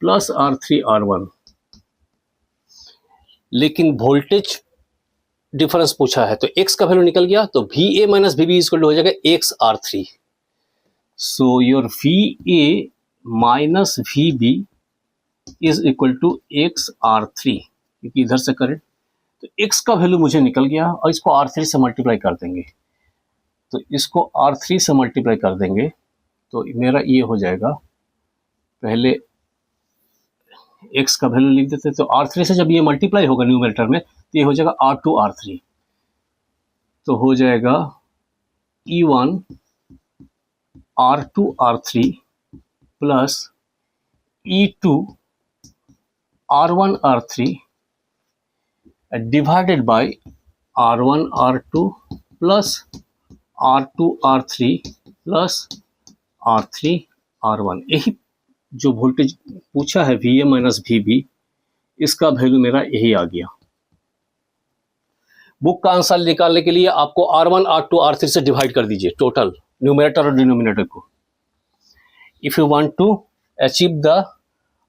plus R3R1। लेकिन वोल्टेज डिफरेंस पूछा है तो x का वैल्यू निकल गया, तो VA minus VB equal to हो जाएगा XR3। So your VA minus VB is equal to XR3, क्योंकि इधर से करंट, तो x का वैल्यू मुझे निकल गया और इसको R3 से मल्टीप्लाई कर देंगे, तो इसको R3 से मल्टीप्लाई कर देंगे तो मेरा ये हो जाएगा, पहले x का वैल्यू लिख देते, तो R3 से जब ये मल्टीप्लाई होगा न्यूमरेटर में तो ये हो जाएगा R2R3, तो हो जाएगा E1 R2R3 plus E2 R1R3 divided by R1R2 plus R2R3 plus R3R1। यही जो वोल्टेज पूछा है VA माइनस VB, इसका वैल्यू मेरा यही आ गया। बुक का आंसर निकालने के लिए आपको R1 R2 R3 से डिवाइड कर दीजिए टोटल न्यूमरेटर और डिनोमिनेटर को। If you want to achieve the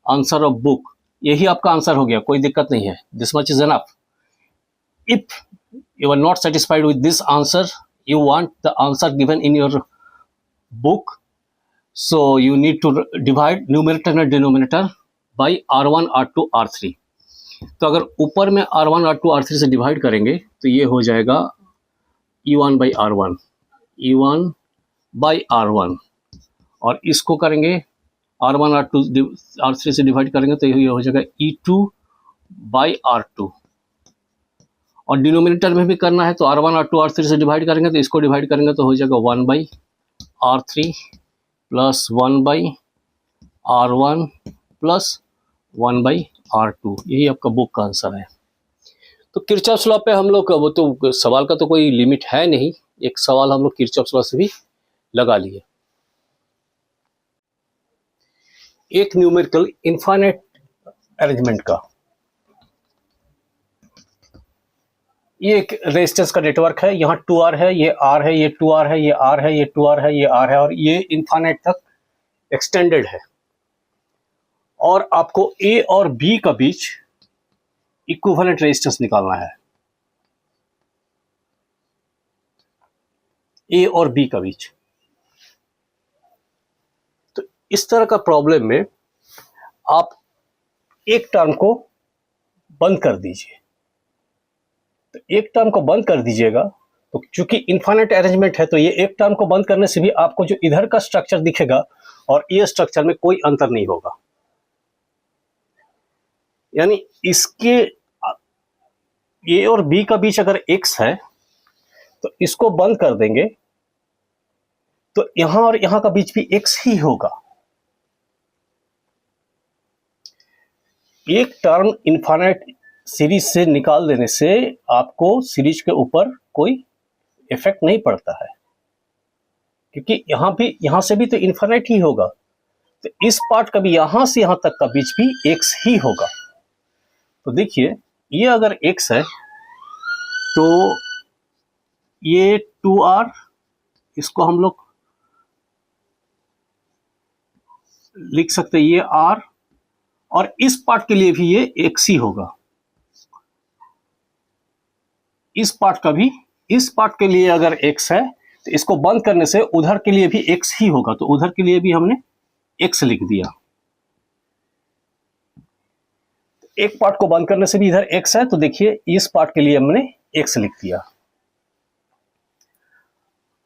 answer of book, यही आपका आंसर हो गया, कोई दिक्कत नहीं है, this much is enough. If you are not satisfied with this answer, you want the answer given in your book, so you need to divide numerator and denominator by R1 R2 R3। तो अगर ऊपर में R1 R2 R3 से divide करेंगे तो ये हो जाएगा E1 by R1, E1 by R1, और इसको करेंगे R1 R2 R3 से डिवाइड करेंगे तो ये हो जाएगा E2 by R2, और डिनोमिनेटर में भी करना है तो R1 R2 R3 से डिवाइड करेंगे तो इसको डिवाइड करेंगे तो हो जाएगा 1 by R3 plus 1 by R1 plus 1 by R2। यही आपका बुक का आंसर है। तो किरचॉफ्स लॉ पे हम लोग, वो तो सवाल का तो कोई लिमिट है नहीं, एक सवाल हम लोग किरचॉफ्स लॉ से भी लगा लिए। एक न्यूमेरिकल इनफाइनाइट अरेंजमेंट का, ये एक रेजिस्टेंस का नेटवर्क है, यहाँ 2R है, ये R है, ये 2R है, ये R है, ये 2R है, ये R है, और ये इनफाइनाइट तक एक्सटेंडेड है। और आपको A और B का बीच इक्विवेलेंट रेजिस्टेंस निकालना है, A और B का बीच। तो इस तरह का प्रॉब्लम में आप एक टर्म को बंद कर दीजिए, तो एक टर्म को बंद कर दीजिएगा, तो चूंकि इनफाइनाइट अरेंजमेंट है तो ये एक टर्म को बंद करने से भी आपको जो इधर का स्ट्रक्चर दिखेगा और ये स्ट्रक्चर में कोई अंतर नहीं होगा। यानी इसके ए और बी का बीच अगर x है तो इसको बंद कर देंगे तो यहां और यहां का बीच भी x ही होगा। एक टर्म इनफाइनाइट सीरीज से निकाल देने से आपको सीरीज के ऊपर कोई इफेक्ट नहीं पड़ता है, क्योंकि यहां से भी तो इनफाइनाइट ही होगा, तो इस पार्ट का भी यहां से यहां तक का बीच भी x ही होगा। तो देखिए ये अगर x है तो ये 2R, इसको हम लोग लिख सकते हैं ये R, और इस पार्ट के लिए भी ये x ही होगा, इस पार्ट का भी, इस पार्ट के लिए अगर x है तो इसको बंद करने से उधर के लिए भी x ही होगा, तो उधर के लिए भी हमने x लिख दिया। एक पार्ट को बंद करने से भी इधर x है, तो देखिए इस पार्ट के लिए हमने x लिख दिया,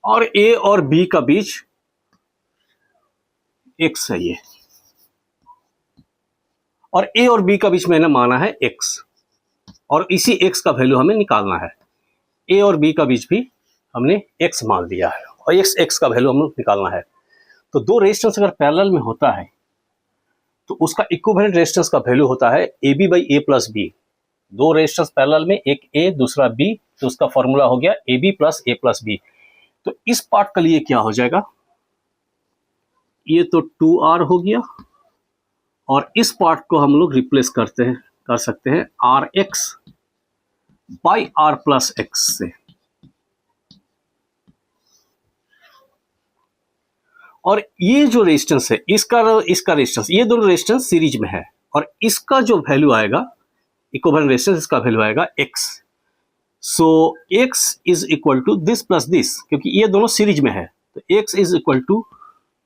और a और b का बीच x है ये, और a और b का बीच मैंने माना है x, और इसी x का वैल्यू हमें निकालना है। a और b का बीच भी हमने x मान दिया है, और x का वैल्यू हमें निकालना है। तो दो रेजिस्टेंस अगर पैरेलल में होता है तो उसका इक्विवेलेंट रेजिस्टेंस का वैल्यू होता है AB by A plus B। दो रेजिस्टेंस पैरेलल में, एक A दूसरा B, तो उसका फॉर्मूला हो गया AB plus A plus B। तो इस पार्ट के लिए क्या हो जाएगा, ये तो 2R हो गया, और इस पार्ट को हम लोग रिप्लेस कर सकते हैं RX by R plus X से। और ये जो रेजिस्टेंस है, इसका रेजिस्टेंस, ये दोनों रेजिस्टेंस सीरीज में है, और इसका जो वैल्यू आएगा इक्विवेलेंट रेजिस्टेंस, इसका वैल्यू आएगा X। So X is equal to this plus this, क्योंकि ये दोनों सीरीज में है, तो X is equal to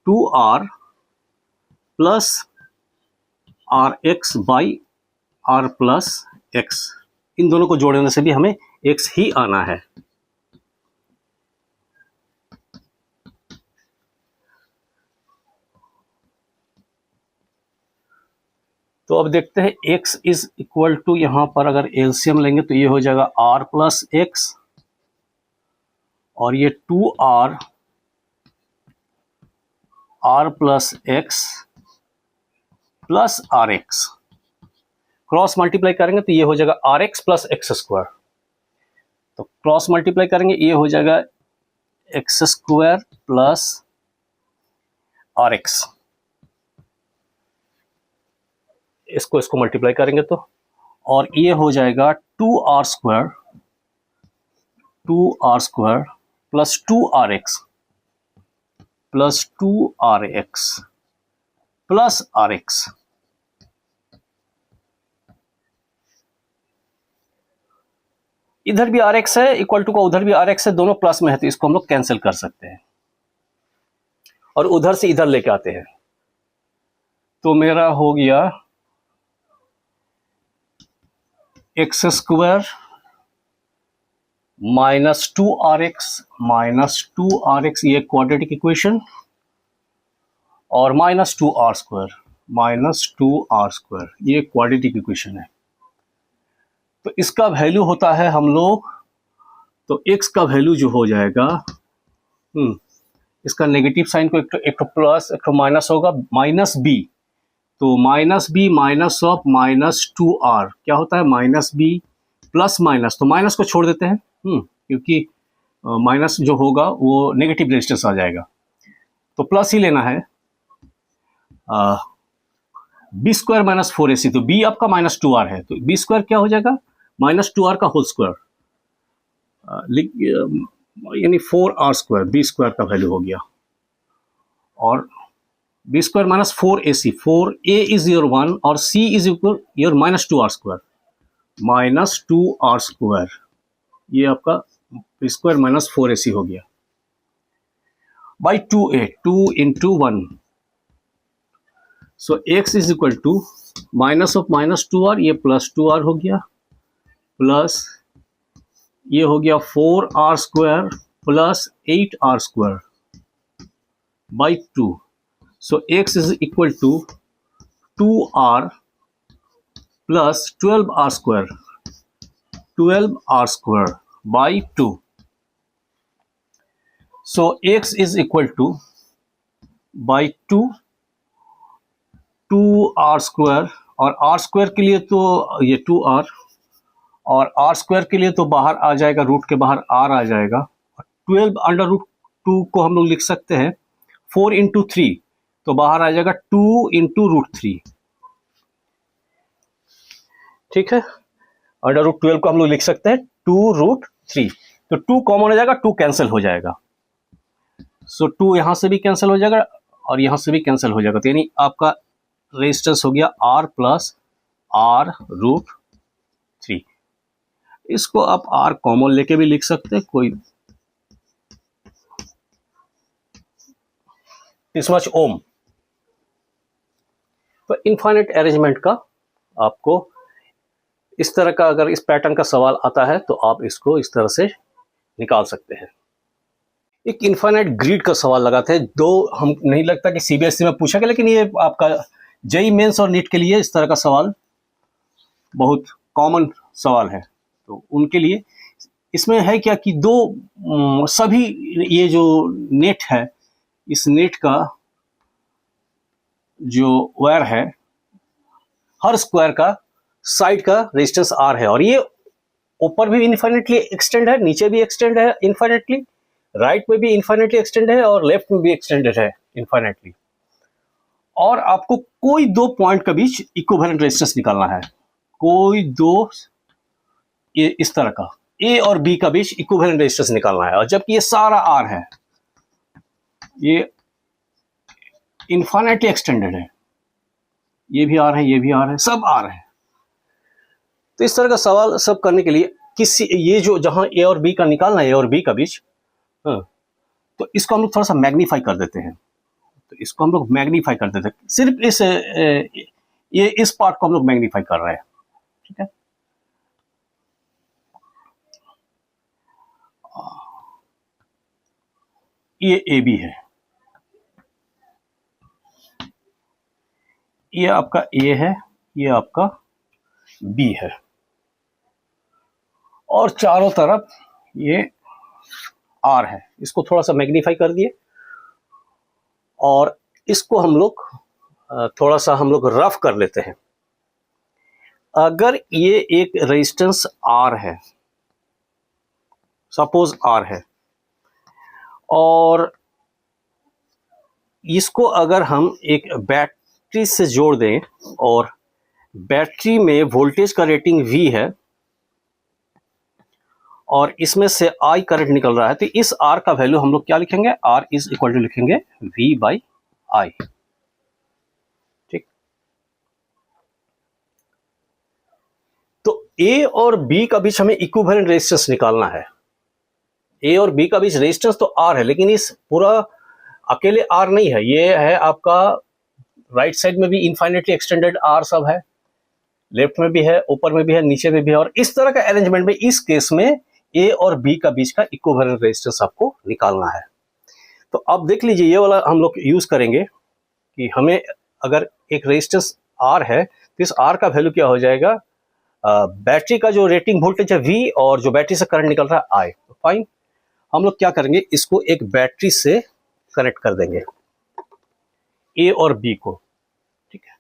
2R plus RX by R plus X। इन दोनों को जोड़ने से भी हमें X ही आना है। तो अब देखते हैं x इज इक्वल टू, यहां पर अगर एलसीएम लेंगे तो ये हो जाएगा r प्लस एक्स, और ये 2r r plus X plus R X, cross multiply करेंगे तो ये हो जाएगा R X plus X square. तो क्रॉस मल्टीप्लाई करेंगे, ये हो जाएगा X square plus R X, इसको मल्टीप्लाई करेंगे तो, और ये हो जाएगा 2r square plus 2rx plus 2rx plus rx। इधर भी rx है इक्वल टू का, उधर भी rx है, दोनों प्लस में है, तो इसको हम लोग कैंसिल कर सकते हैं और उधर से इधर लेके आते हैं। तो मेरा हो गया एक्स स्क्वायर माइनस 2rx ये क्वाड्रेटिक इक्वेशन, और माइनस 2r स्क्वायर ये क्वाड्रेटिक इक्वेशन है। तो इसका वैल्यू होता है हम लोग, तो x का वैल्यू जो हो जाएगा, इसका नेगेटिव साइन को एक तो प्लस एक तो माइनस होगा, माइनस b, तो minus b minus of minus 2r क्या होता है, माइनस b प्लस माइनस, तो माइनस को छोड़ देते हैं, क्योंकि माइनस जो होगा वो नेगेटिव रेजिस्टेंस आ जाएगा, तो प्लस ही लेना है। बी स्क्वायर माइनस 4ac, तो b आपका माइनस 2r है, तो b स्क्वायर क्या हो जाएगा, माइनस 2r का होल स्क्वायर, यानी 4r स्क्वायर, बी स्क्वायर का वैल्यू हो गया, और B square minus 4ac, 4a is your 1 और c इज इक्वल योर माइनस 2r square, minus 2r square, ये आपका बी स्क्वायर माइनस 4ac हो गया, by 2a, 2 into 1। So x is equal to minus of minus 2r, ये plus 2r हो गया, plus ये हो गया 4r square plus 8r square by 2। So x is equal to 2r plus 12r square by 2। So x is equal to by 2r square, और r square के लिए तो ये 2r, और r स्क्वायर के लिए तो बाहर आ जाएगा, रूट के बाहर r आ जाएगा, 12 अंडर रूट 2 को हम लोग लिख सकते हैं 4 इंटू 3, तो बाहर आ जाएगा 2 इंटू रूट 3, ठीक है। अंडर रूट 12 को हम लोग लिख सकते हैं 2 रूट 3, तो 2 कॉमन हो जाएगा, 2 कैंसिल हो जाएगा, सो 2 यहां से भी कैंसिल हो जाएगा और यहां से भी कैंसिल हो जाएगा, तो यानी आपका रेजिस्टेंस हो गया r प्लस r रूट 3। इसको आप r कॉमन लेके भी लिख सकते हैं, कोई दिस मच ओम। तो इनफाइनाइट अरेंजमेंट का आपको इस तरह का अगर इस पैटर्न का सवाल आता है तो आप इसको इस तरह से निकाल सकते हैं। एक इनफाइनाइट ग्रिड का सवाल लगाते हैं, दो हम नहीं लगता कि सीबीएसई में पूछा गया, लेकिन ये आपका जेईई मेंस और नीट के लिए इस तरह का सवाल बहुत कॉमन सवाल है। तो उनके लिए इसमें है क्या कि दो सभी ये जो नेट है, इस नेट का जो वायर है, हर स्क्वायर का साइड का रेजिस्टेंस आर है, और ये ऊपर भी इनफाइनाइटली एक्सटेंड है, नीचे भी एक्सटेंड है इनफाइनाइटली, राइट में भी इनफाइनाइटली एक्सटेंड है और लेफ्ट में भी एक्सटेंडेड है इनफाइनाइटली। और आपको कोई दो पॉइंट के बीच इक्विवेलेंट रेजिस्टेंस निकालना है, कोई दो ये इस तरह का ए और बी का बीच इक्विवेलेंट रेजिस्टेंस निकालना है। और जबकि ये सारा आर है, ये इनफाइनाइटली एक्सटेंडेड है, ये भी आर है, ये भी आर है, सब आर है। तो इस तरह का सवाल सब करने के लिए किसी ये जो जहां ए और बी का निकालना है, ए और बी का बीच, तो इसको हम लोग थोड़ा सा मैग्नीफाई कर देते हैं। तो इसको हम लोग मैग्नीफाई कर देते हैं, सिर्फ इस पार्ट को हम लोग मैग्नीफाई कर रहे हैं, ठीक है। ये ए बी है, ये आपका ए है, ये आपका बी है, और चारों तरफ ये आर है। इसको थोड़ा सा मैग्नीफाई कर दिए, और इसको हम लोग थोड़ा सा हम लोग रफ कर लेते हैं। अगर ये एक रेजिस्टेंस आर है, सपोज आर है, और इसको अगर हम एक बैटरी से जोड़ दें, और बैटरी में वोल्टेज का रेटिंग V है, और इसमें से I करंट निकल रहा है, तो इस R का वैल्यू हम लोग क्या लिखेंगे, R इज इक्वल टू लिखेंगे V/I, ठीक। तो A और B का बीच हमें इक्विवेलेंट रेजिस्टेंस निकालना है। A और B का बीच रेजिस्टेंस तो R है, लेकिन इस पूरा अकेले R नहीं है, ये है आपका राइट साइड में भी इनफाइनाइटली एक्सटेंडेड R सब है, लेफ्ट में भी है, ऊपर में भी है, नीचे में भी है, और इस तरह का अरेंजमेंट में इस केस में A और B का बीच का इक्विवेलेंट रेजिस्टेंस आपको निकालना है। तो अब देख लीजिए, ये वाला हम लोग यूज करेंगे कि हमें अगर एक रेजिस्टेंस R है, तो इस R का वैल्यू क्या हो जाएगा, बैटरी का जो रेटिंग वोल्टेज है V, और जो बैटरी से करंट निकल रहा है I। तो फाइन, हम लोग क्या करेंगे, इसको एक बैटरी से कनेक्ट कर देंगे, A और B को, ठीक है।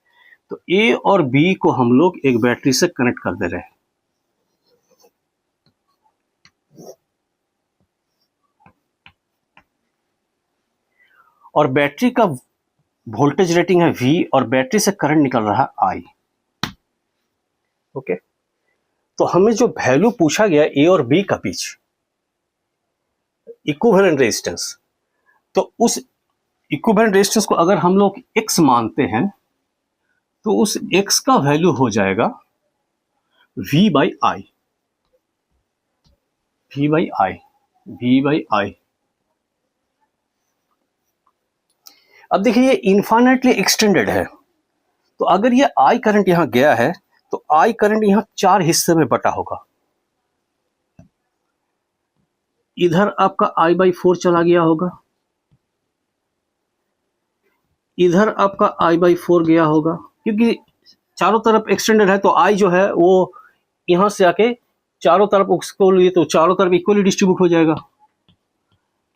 तो A और B को हम लोग एक बैटरी से कनेक्ट कर दे रहे हैं। और बैटरी का वोल्टेज रेटिंग है V, और बैटरी से करंट निकल रहा है I, ओके। तो हमें जो वैल्यू पूछा गया A और B का बीच इक्विवेलेंट रेजिस्टेंस, तो उस इक्विवेलेंट रेजिस्टेंस को अगर हम लोग X मानते हैं, तो उस X का वैल्यू हो जाएगा V/I, V/I, V/I। अब देखिए, ये इनफाइनाइटली एक्सटेंडेड है, तो अगर ये I करंट यहां गया है, तो I करंट यहां चार हिस्से में बटा होगा। इधर आपका I/4 चला गया होगा, इधर आपका I/4 गया होगा, क्योंकि चारों तरफ एक्सटेंडेड है, तो I जो है वो यहां से आके चारों तरफ उसको लिए, तो चारों तरफ इक्वली डिस्ट्रीब्यूट हो जाएगा,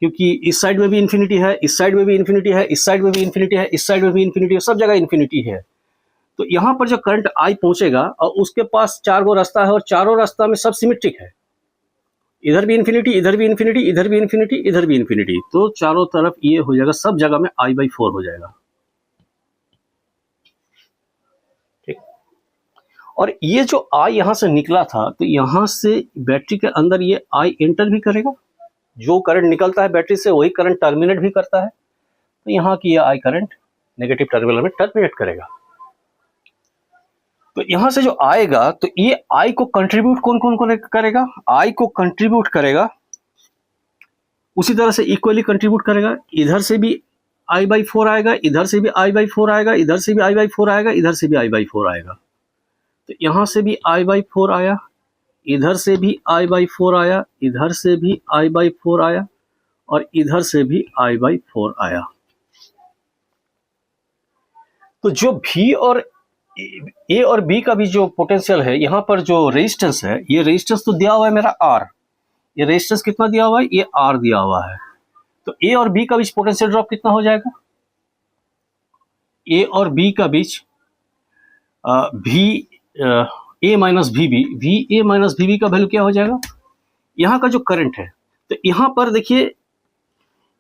क्योंकि इस साइड में भी इन्फिनिटी है, इस साइड में भी इन्फिनिटी है, इस साइड में भी इन्फिनिटी है, इस साइड में भी इन्फिनिटी है, सब जगह इन्फिनिटी है। तो यहाँ पर जो करंट I पहुंचेगा, और उसके पास चार गो रास्ता है, और चारों रास्ता में सब सिमेट्रिक है, इधर भी इन्फिनिटी, इधर भी इन्फिनिटी, इधर भी इन्फिनिटी, इधर भी इन्फिनिटी, तो चारों तरफ ये हो जाएगा, सब जगह में I/4 हो जाएगा, ठीक। और ये जो I यहां से निकला था, तो यहां से बैटरी के अंदर ये I एंटर भी करेगा, जो करंट निकलता है बैटरी से वही करंट टर्मिनेट भी करता है, तो यहाँ की ये I करंट नेगेटिव टर्मिनल में टर्मिनेट करेगा। तो यहां से जो आएगा, तो ये I को कंट्रीब्यूट कौन कौन करेगा, I को कंट्रीब्यूट करेगा, उसी तरह से इक्वली कंट्रीब्यूट करेगा, इधर से भी I/4 आएगा, इधर से भी I/4 आएगा, इधर से भी I/4 आएगा, इधर से भी I/4 आएगा। तो यहाँ से भी I/4 आया, इधर से भी I/4 आया, इधर से भी I/4 आया और इधर से भी I/4 आया। तो जो V और A और B का भी जो पोटेंशियल है, यहाँ पर जो रेजिस्टेंस है, ये रेजिस्टेंस तो दिया हुआ है मेरा R, ये रेजिस्टेंस कितना दिया हुआ है, ये R दिया हुआ है। तो A और B का बीच पोटेंशियल ड्रॉप कितना हो जाएगा, A और B का बीच A minus VB, VA minus VB का वैल्यू क्या हो जाएगा, यहाँ का जो करंट है, तो यहाँ पर देखिए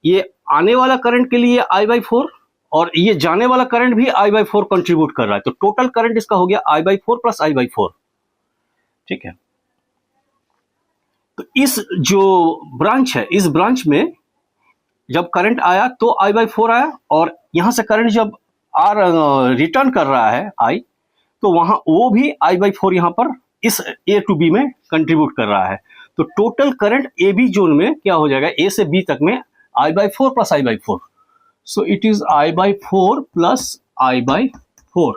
ये आने वाला करंट के लिए I/4 और ये जाने वाला करंट भी I/4 कंट्रीब्यूट कर रहा है, तो टोटल करंट इसका हो गया I/4 प्लस I/4। ठीक है, तो इस जो ब्रांच है, इस ब्रांच में जब करंट आया तो I/4 आया, और यहां से करंट जब रिटर्न कर रहा है I, तो वहां वो भी I/4 यहां पर इस A टू B में कंट्रीब्यूट कर रहा है। तो total current A B zone में क्या हो जाएगा, A से B तक में I/4 plus I/4। So it is I/4 plus I/4.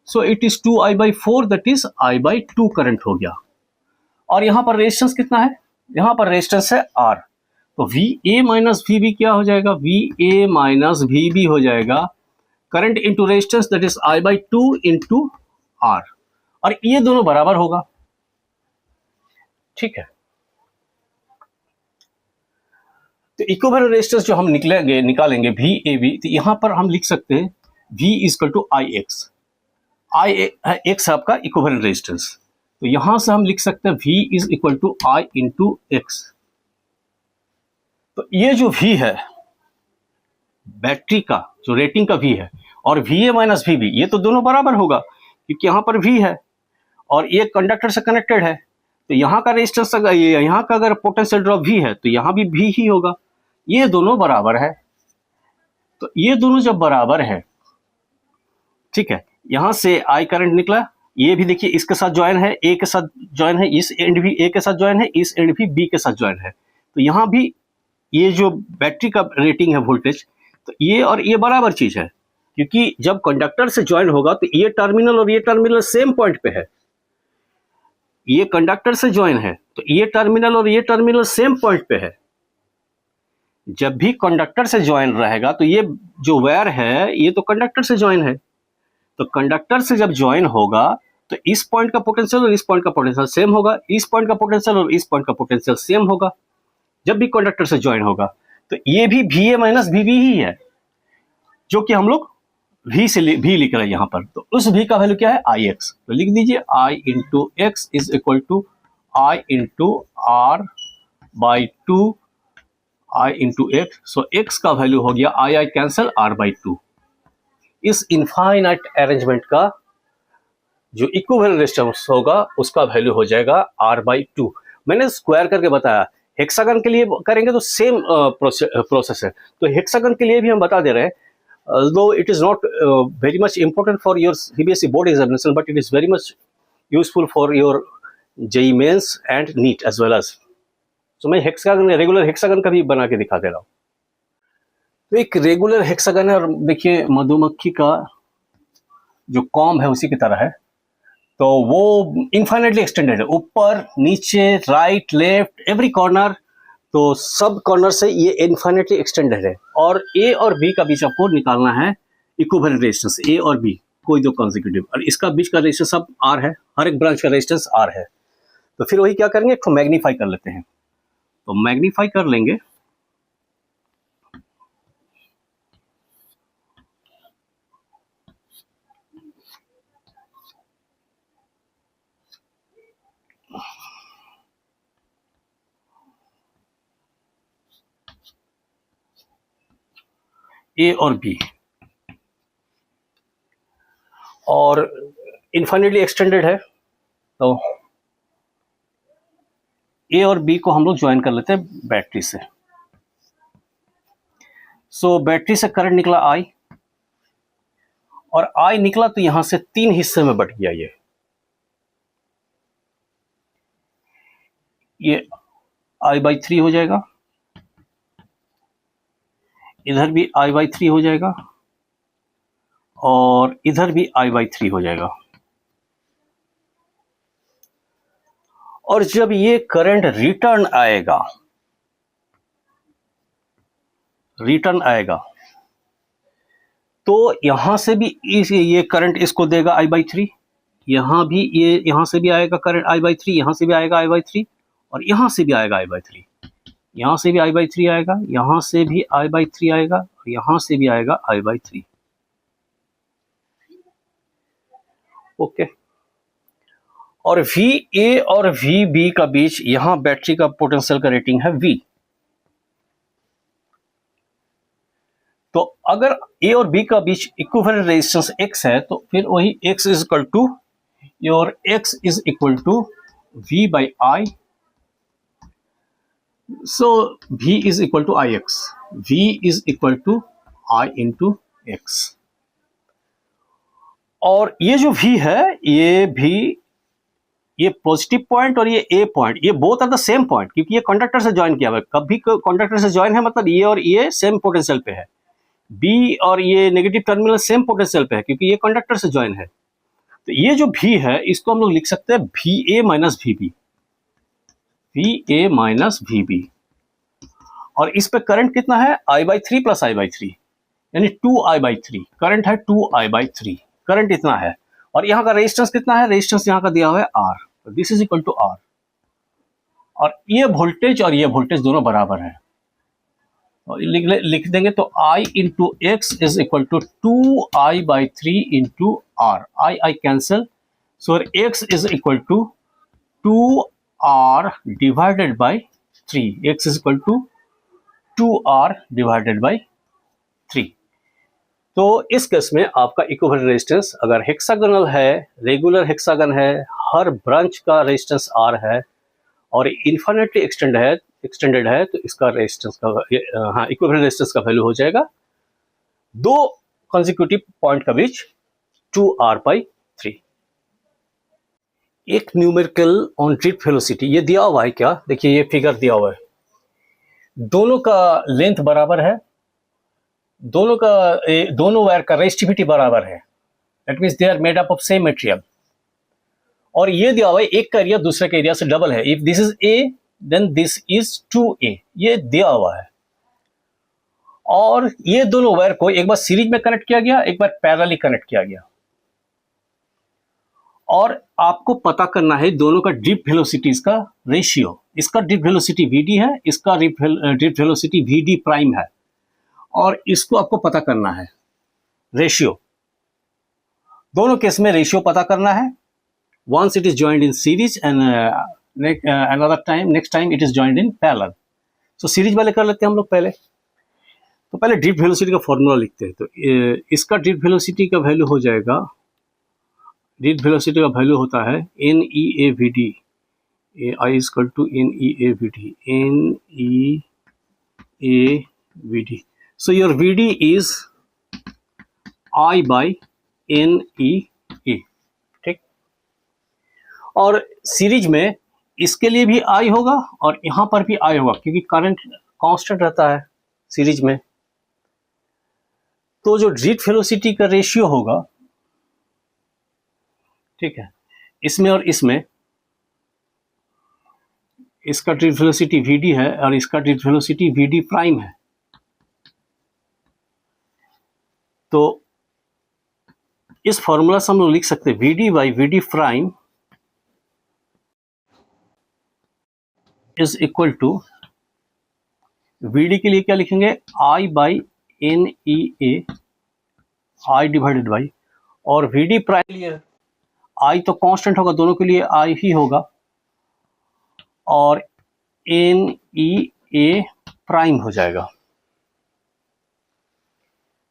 So it is 2I/4, that is I/2 current हो गया। और यहां पर रेजिस्टेंस कितना है, यहां पर रेजिस्टेंस है R, तो VA माइनस VB क्या हो जाएगा, VA माइनस VB हो जाएगा current into resistance, that is I/2 into R, और ये दोनों बराबर होगा। ठीक है, तो इक्विवेलेंट रेजिस्टेंस जो हम निकालेंगे VAB, तो यहां पर हम लिख सकते हैं V equal to IX, X आपका इक्विवेलेंट रेजिस्टेंस, तो यहां से हम लिख सकते हैं V is equal to I into X। तो ये जो V है बैटरी का जो रेटिंग का V है, और VA माइनस VB, ये तो दोनों बराबर होगा क्योंकि यहाँ पर V है और ये कंडक्टर से कनेक्टेड है, तो यहाँ का रेजिस्टेंस, यहाँ का अगर पोटेंशियल ड्रॉप V है तो यहाँ भी V ही होगा, ये दोनों बराबर है। तो ये दोनों जब बराबर है, ठीक है, यहां से I करंट निकला, ये भी देखिए इसके साथ ज्वाइन है, A के साथ ज्वाइन है, इस एंड भी A के साथ ज्वाइन है, इस एंड भी B के साथ ज्वाइन है, तो यहां भी ये जो बैटरी का रेटिंग है वोल्टेज, तो ये और ये बराबर चीज है, क्योंकि जब कंडक्टर से ज्वाइन होगा तो ये टर्मिनल और ये टर्मिनल सेम पॉइंट पे है, ये कंडक्टर से ज्वाइन है तो ये टर्मिनल और ये टर्मिनल सेम पॉइंट पे है। जब भी कंडक्टर से ज्वाइन रहेगा तो ये जो वायर है ये तो कंडक्टर से ज्वाइन है, तो कंडक्टर से जब ज्वाइन होगा तो इस पॉइंट का पोटेंशियल और इस पॉइंट का पोटेंशियल सेम होगा, इस पॉइंट का पोटेंशियल और इस पॉइंट का पोटेंशियल सेम होगा जब भी कंडक्टर से ज्वाइन होगा। तो ये भी VA माइनस VB ही है, जो कि हम लोग V से V लिख रहे हैं यहाँ पर, तो उस V का वैल्यू क्या है, IX, तो लिख दीजिए I into X is equal to I into R/2 I into X, so X का वैल्यू हो गया I कैंसल R/2। इस इनफाइनाइट अरेंजमेंट का जो इक्विवेलेंट रेजिस्टेंस होगा उसका वैल्यू हो जाएगा R/2। मैंने स्क्वायर करके बताया, हेक्सागन के लिए करेंगे तो सेम प्रोसेस है, तो हेक्सागन के लिए भी हम बता दे रहे हैं, although it is not very much important for your CBSE board examination, but it is very much useful for your JEE mains and NEET as well as। तो मैं हेक्सागन, रेगुलर हेक्सागन का भी बना के दिखा दे रहा हूँ। तो एक रेगुलर हेक्सागन है, और देखिए मधुमक्खी का जो कॉम्ब है उसी की तरह है, तो वो इनफाइनाइटली एक्सटेंडेड है, ऊपर नीचे राइट लेफ्ट एवरी कॉर्नर, तो सब कॉर्नर से ये इनफाइनाइटली एक्सटेंडेड है। और A और B का बीच आपको निकालना है इक्विवेलेंट रेजिस्टेंस, A और B कोई दो कॉन्सेक्यूटिव, और इसका बीच का रेजिस्टेंस सब R है, हर एक ब्रांच का रेजिस्टेंस R है। तो फिर वही क्या करेंगे, इसको मैग्नीफाई कर लेते हैं, तो मैग्नीफाई कर लेंगे, A और B, और इनफाइनाइटली एक्सटेंडेड है, तो A और B को हम लोग ज्वाइन कर लेते हैं बैटरी से। सो बैटरी से करंट निकला I, और I निकला तो यहां से तीन हिस्से में बट गया, ये I/3 हो जाएगा, इधर भी I/3 हो जाएगा, और इधर भी I/3 हो जाएगा। और जब ये करंट रिटर्न आएगा तो यहां से भी ये करंट इसको देगा I/3, यहां भी यहां से भी आएगा करंट I/3, यहां से भी आएगा I/3 और यहां से भी आएगा I/3, यहां से भी I/3 आएगा, यहां से भी I/3 आएगा, यहां से भी आएगा I/3। ओके, और VA और VB का बीच यहां बैटरी का पोटेंशियल का रेटिंग है V। तो अगर A और B का बीच इक्विवेलेंट रेजिस्टेंस X है तो फिर वही X is equal to V/I, so V is equal to Ix, V is equal to I into X। और ये जो V है ये पॉजिटिव पॉइंट और ये A पॉइंट, ये both are the same point, क्योंकि ये कंडक्टर से ज्वाइन किया हुआ है। कभी कंडक्टर से ज्वाइन है मतलब ये और ये सेम पोटेंशियल पे है, B और ये नेगेटिव टर्मिनल सेम पोटेंशियल पे है क्योंकि ये कंडक्टर से ज्वाइन है। तो ये जो V है इसको हम लोग लिख सकते हैं VA minus VB, VA minus VB। और इस पे करंट कितना है I/3 प्लस I/3 यानी 2I/3, करंट है 2I/3, करंट इतना है। और यहाँ का रेजिस्टेंस कितना है, रेजिस्टेंस यहाँ का दिया हुआ है R, तो this is equal to R। और ये वोल्टेज दोनों बराबर है, और लिख देंगे तो I into X is equal to 2I/3 into R, I cancel, so X is equal to 2R divided by 3, X is equal to 2R divided by 3। तो इस केस में आपका इक्विवेलेंट रेजिस्टेंस अगर हेक्सागोनल है, रेगुलर हेक्सागन है, हर branch का resistance R है और इन्फिनिटली एक्सटेंडेड है तो इसका रेजिस्टेंस का इक्विवेलेंट रेजिस्टेंस का वैल्यू हो जाएगा दो कंसेक्यूटिव पॉइंट का बीच 2R/3। एक न्यूमेरिकल ऑन ड्रिफ्ट वेलोसिटी ये दिया हुआ है क्या, देखिए ये फिगर दिया हुआ है, दोनों का लेंथ बराबर है, दोनों वायर का रेजिस्टिविटी बराबर है, that means they are made up of same material. और ये दिया हुआ है एक का एरिया दूसरे के एरिया से डबल है, if this is A then this is 2A, ये दिया हुआ है। और ये दोनों वायर को एक बार सीरीज में कनेक्ट किया गया, एक बार पैरेलली कनेक्ट किया गया, और आपको पता करना है दोनों का ड्रिफ्ट वेलोसिटीज का रेशियो। इसका ड्रिफ्ट वेलोसिटी VD है, इसका ड्रिफ्ट वेलोसिटी VD प्राइम है, और इसको आपको पता करना है रेशियो। दोनों केस में रेशियो पता करना है, once it is joined in series and next time it is joined in parallel। so series वाले कर लेते हैं हम लोग पहले। तो पहले ड्रिफ्ट वेलोसिटी का फॉर्मूला लिखते हैं। तो इसका ड्रिफ्ट वेलोसिटी का वैल्यू हो जाएगा, ड्रिफ्ट वेलोसिटी का वैल्यू होता है NEAVD, I is equal to NEAVD, NEAVD। so your VD is I by NEA, ठीक। और सीरीज में इसके लिए भी I होगा और यहां पर भी I होगा क्योंकि करंट कांस्टेंट रहता है सीरीज में। तो जो ड्रिफ्ट वेलोसिटी का रेशियो होगा, ठीक है, इसमें और इसमें, इसका ड्रिफ्ट वेलोसिटी VD है और इसका ड्रिफ्ट वेलोसिटी VD प्राइम है। तो इस फॉर्मूला से हम लोग लिख सकते हैं VD by VD prime is equal to, VD के लिए क्या लिखेंगे I by NEA, I divided by, और VD प्राइम लिए I तो कांस्टेंट होगा, दोनों के लिए I ही होगा, और NEA प्राइम हो जाएगा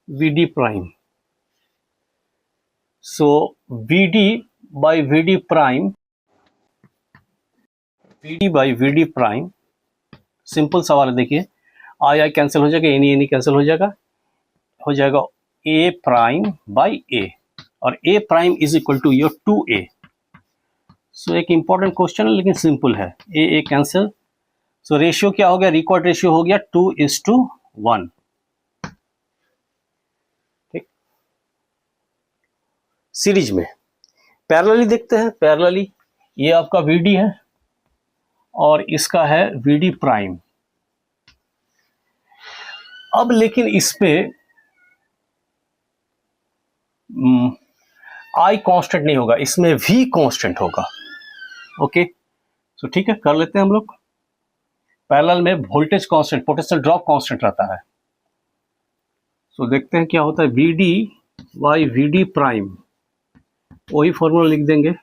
VD prime. So VD by VD prime, VD by VD prime, simple सवाल है, देखिए I कैंसिल हो जाएगा, NE कैंसिल हो जाएगा A प्राइम बाई A, और A prime is equal to your 2A। So एक इंपॉर्टेंट क्वेश्चन है लेकिन सिंपल है, A कैंसिल, सो रेशियो क्या हो गया, रिकॉर्ड रेशियो हो गया 2:1, ठीक। सीरीज में पैरेलली देखते हैं, पैरेलली ये आपका VD है और इसका है VD प्राइम। अब लेकिन इस पे I कांस्टेंट नहीं होगा, इसमें V कांस्टेंट होगा। ओके, तो ठीक है, कर लेते हैं हम लोग। पैरेलल में voltage constant, potential drop constant रहता है। तो देखते हैं क्या होता है। VD बाई VD प्राइम, वही फॉर्मूला लिख देंगे,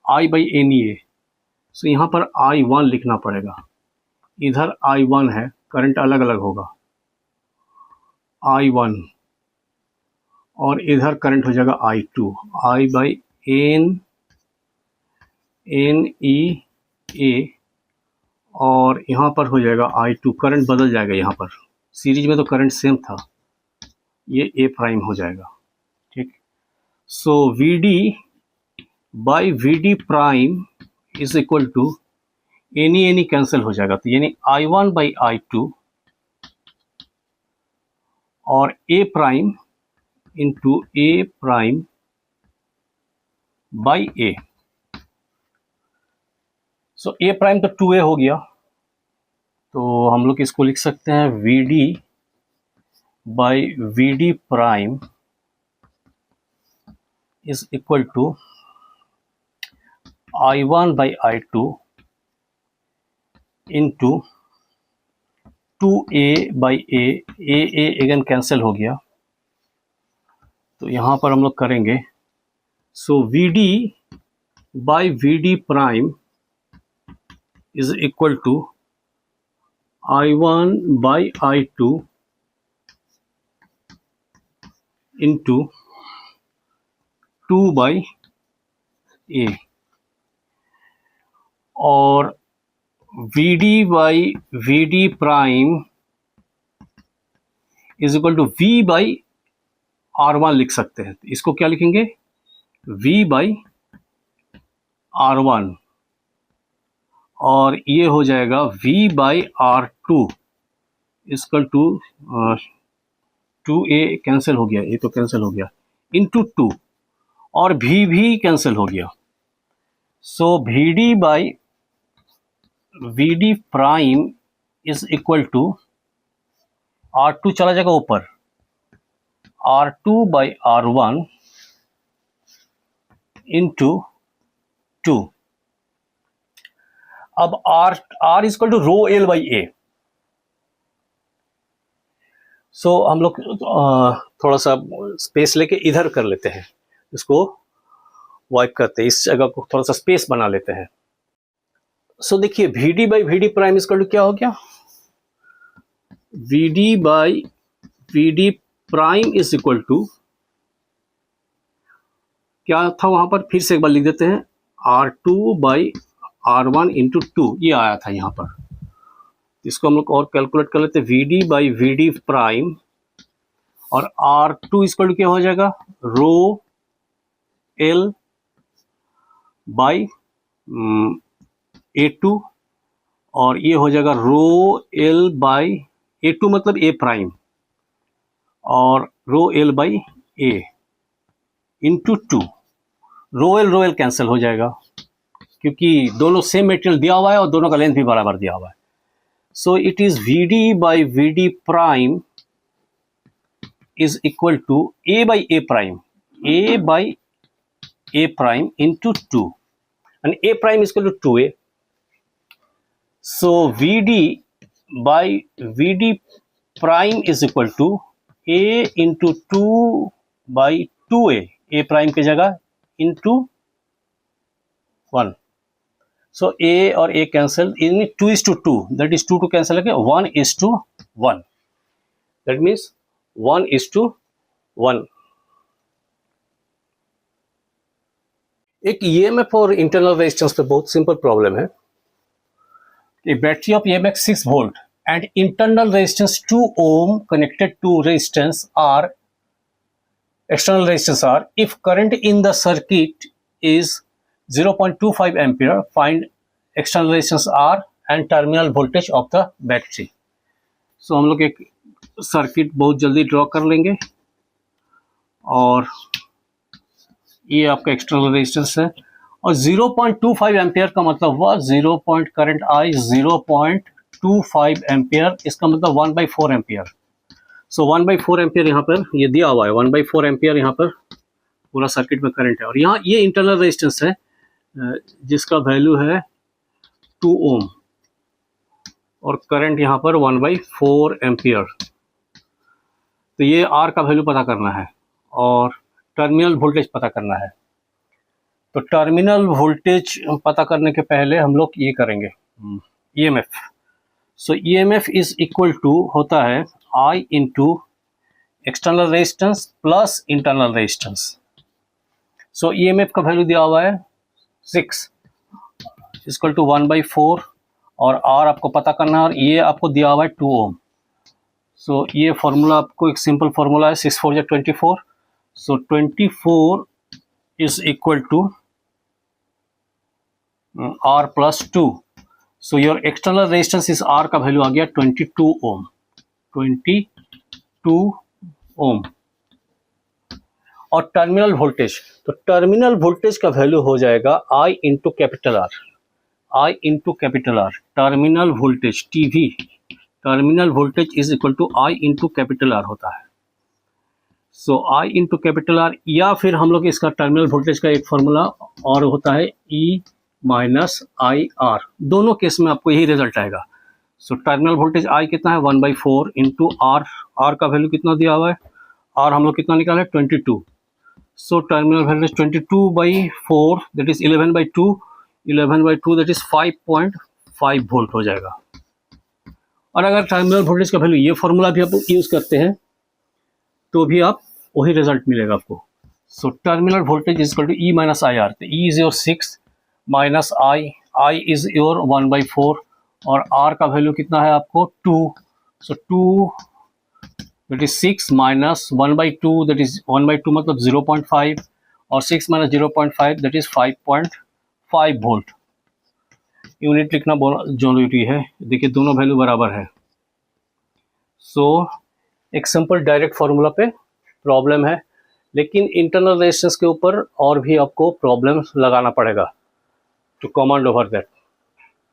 I बाई NEA। सो यहाँ पर I1 लिखना पड़ेगा, इधर I1 है, करंट अलग अलग होगा, I1, और इधर करंट हो जाएगा I2, I बाई NEA, और यहाँ पर हो जाएगा I2, करंट बदल जाएगा यहाँ पर, सीरीज में तो करंट सेम था, ये A प्राइम हो जाएगा। ठीक, so VD by VD prime is equal to NE cancel हो जाएगा, तो यानी I1 बाई I2 और A prime into A prime by A। So A prime तो 2A हो गया, तो हम लोग इसको लिख सकते हैं VD by VD prime is equal to I1 by I2 into 2A by A again cancel हो गया, तो यहाँ पर हम लोग करेंगे। So VD by VD prime is equal to I1 by I2 into 2 by A, और VD by VD prime is equal to V by R1 लिख सकते हैं। इसको क्या लिखेंगे, V बाई R1, और ये हो जाएगा V by R2 equal to 2A cancel हो गया, ये तो कैंसिल हो गया, इंटू 2, और V भी कैंसिल हो गया। So VD by VD prime is equal to R2 चला जाएगा ऊपर, R2 बाई R1 इंटू 2। अब R is equal to rho L by A। So हम लोग थोड़ा सा स्पेस लेके इधर कर लेते हैं, इसको वाइप करते हैं, इस जगह को थोड़ा सा स्पेस बना लेते हैं। सो देखिए VD by VD prime is equal to क्या हो गया, VD by VD prime is equal to क्या था वहां पर, फिर से एक बार लिख देते हैं, R2 बाई R1 इंटू 2, ये आया था यहाँ पर। इसको हम लोग और कैलकुलेट कर लेते हैं, VD बाई VD प्राइम, और R2 इक्वल टू क्या हो जाएगा, रो L बाई A2, और ये हो जाएगा रो L बाई A2 मतलब A प्राइम, और rho L by A into 2। Rho L cancel हो जाएगा, क्योंकि दोनों सेम मटेरियल दिया हुआ है और दोनों का लेंथ भी बराबर दिया हुआ है। So it is VD by VD prime is equal to A by A prime, A by A prime into 2, and A prime is equal to 2A। So VD by VD prime is equal to A into 2 by 2A, A prime की जगह into 1। So A और A cancel, इन 2:2, that is 2 cancel है, 1:1, that means 1:1। एक EMF और internal resistance पे बहुत simple problem है। A battery of EMF 6 volt and internal resistance 2 ohm connected to resistance R, external resistance R. If current in the circuit is 0.25 ampere, find external resistance R and terminal voltage of the battery. So हम लोग एक circuit बहुत जल्दी draw कर लेंगे, और ये आपका एक्सटर्नल रेजिस्टेंस है, और 0.25 एम्पियर का मतलब हुआ करंट आई 0.25 एम्पियर, इसका मतलब 1/4 एम्पियर। सो 1/4 एम्पियर यहाँ पर ये दिया हुआ है, 1/4 एम्पियर यहाँ पर पूरा सर्किट में करंट है। और यहाँ ये इंटरनल रेजिस्टेंस है जिसका वैल्यू है 2 ओम और करंट यहाँ पर 1/4 एम्पियर। तो ये आर का वैल्यू पता करना है और टर्मिनल वोल्टेज पता करना है। तो टर्मिनल वोल्टेज पता करने के पहले हम लोग ये करेंगे EMF. So EMF is equal to होता है I into external resistance plus internal resistance. So EMF का वैल्यू दिया हुआ है 6 इक्वल टू 1/4 और आर आपको पता करना है और ये आपको दिया हुआ है 2 ओम। सो ये फॉर्मूला आपको एक सिंपल फॉर्मूला है 6 4 24। So 24 is equal to R plus 2. So your external resistance is R का वैल्यू आ गया 22 ओम, 22 ओम। और टर्मिनल वोल्टेज, तो टर्मिनल वोल्टेज का वैल्यू हो जाएगा I into capital R, I into capital R। Terminal voltage TV, terminal voltage is equal to I into capital R होता है। So I into capital R, या फिर हम लोग इसका टर्मिनल वोल्टेज का एक फॉर्मूला और होता है E माइनस आई आर। दोनों केस में आपको यही रिजल्ट आएगा। सो टर्मिनल वोल्टेज आई कितना है 1/4 इंटू आर, आर का वैल्यू कितना दिया हुआ है, आर हम लोग कितना निकाला है 22। सो terminal voltage 22/4 that is 11/2, 11/2 that is 5.5 volt हो जाएगा। और अगर टर्मिनल वोल्टेज का वैल्यू ये फॉर्मूला भी आप यूज करते हैं तो भी आप वही रिजल्ट मिलेगा आपको। So terminal voltage is equal to E minus I R. तो E is your 6 minus I is your 1/4 और आर का वैल्यू कितना है आपको 2। So 2 that is 6 minus 1/2 that is 1/2 मतलब 0.5 और 6 minus 0.5 that is 5.5 volt. Unit लिखना जरूरी है, देखिए दोनों वैल्यू बराबर है। सो एक सिंपल डायरेक्ट फॉर्मूला पे प्रॉब्लम है, लेकिन इंटरनल रेजिस्टेंस के ऊपर और भी आपको प्रॉब्लम लगाना पड़ेगा to command over that.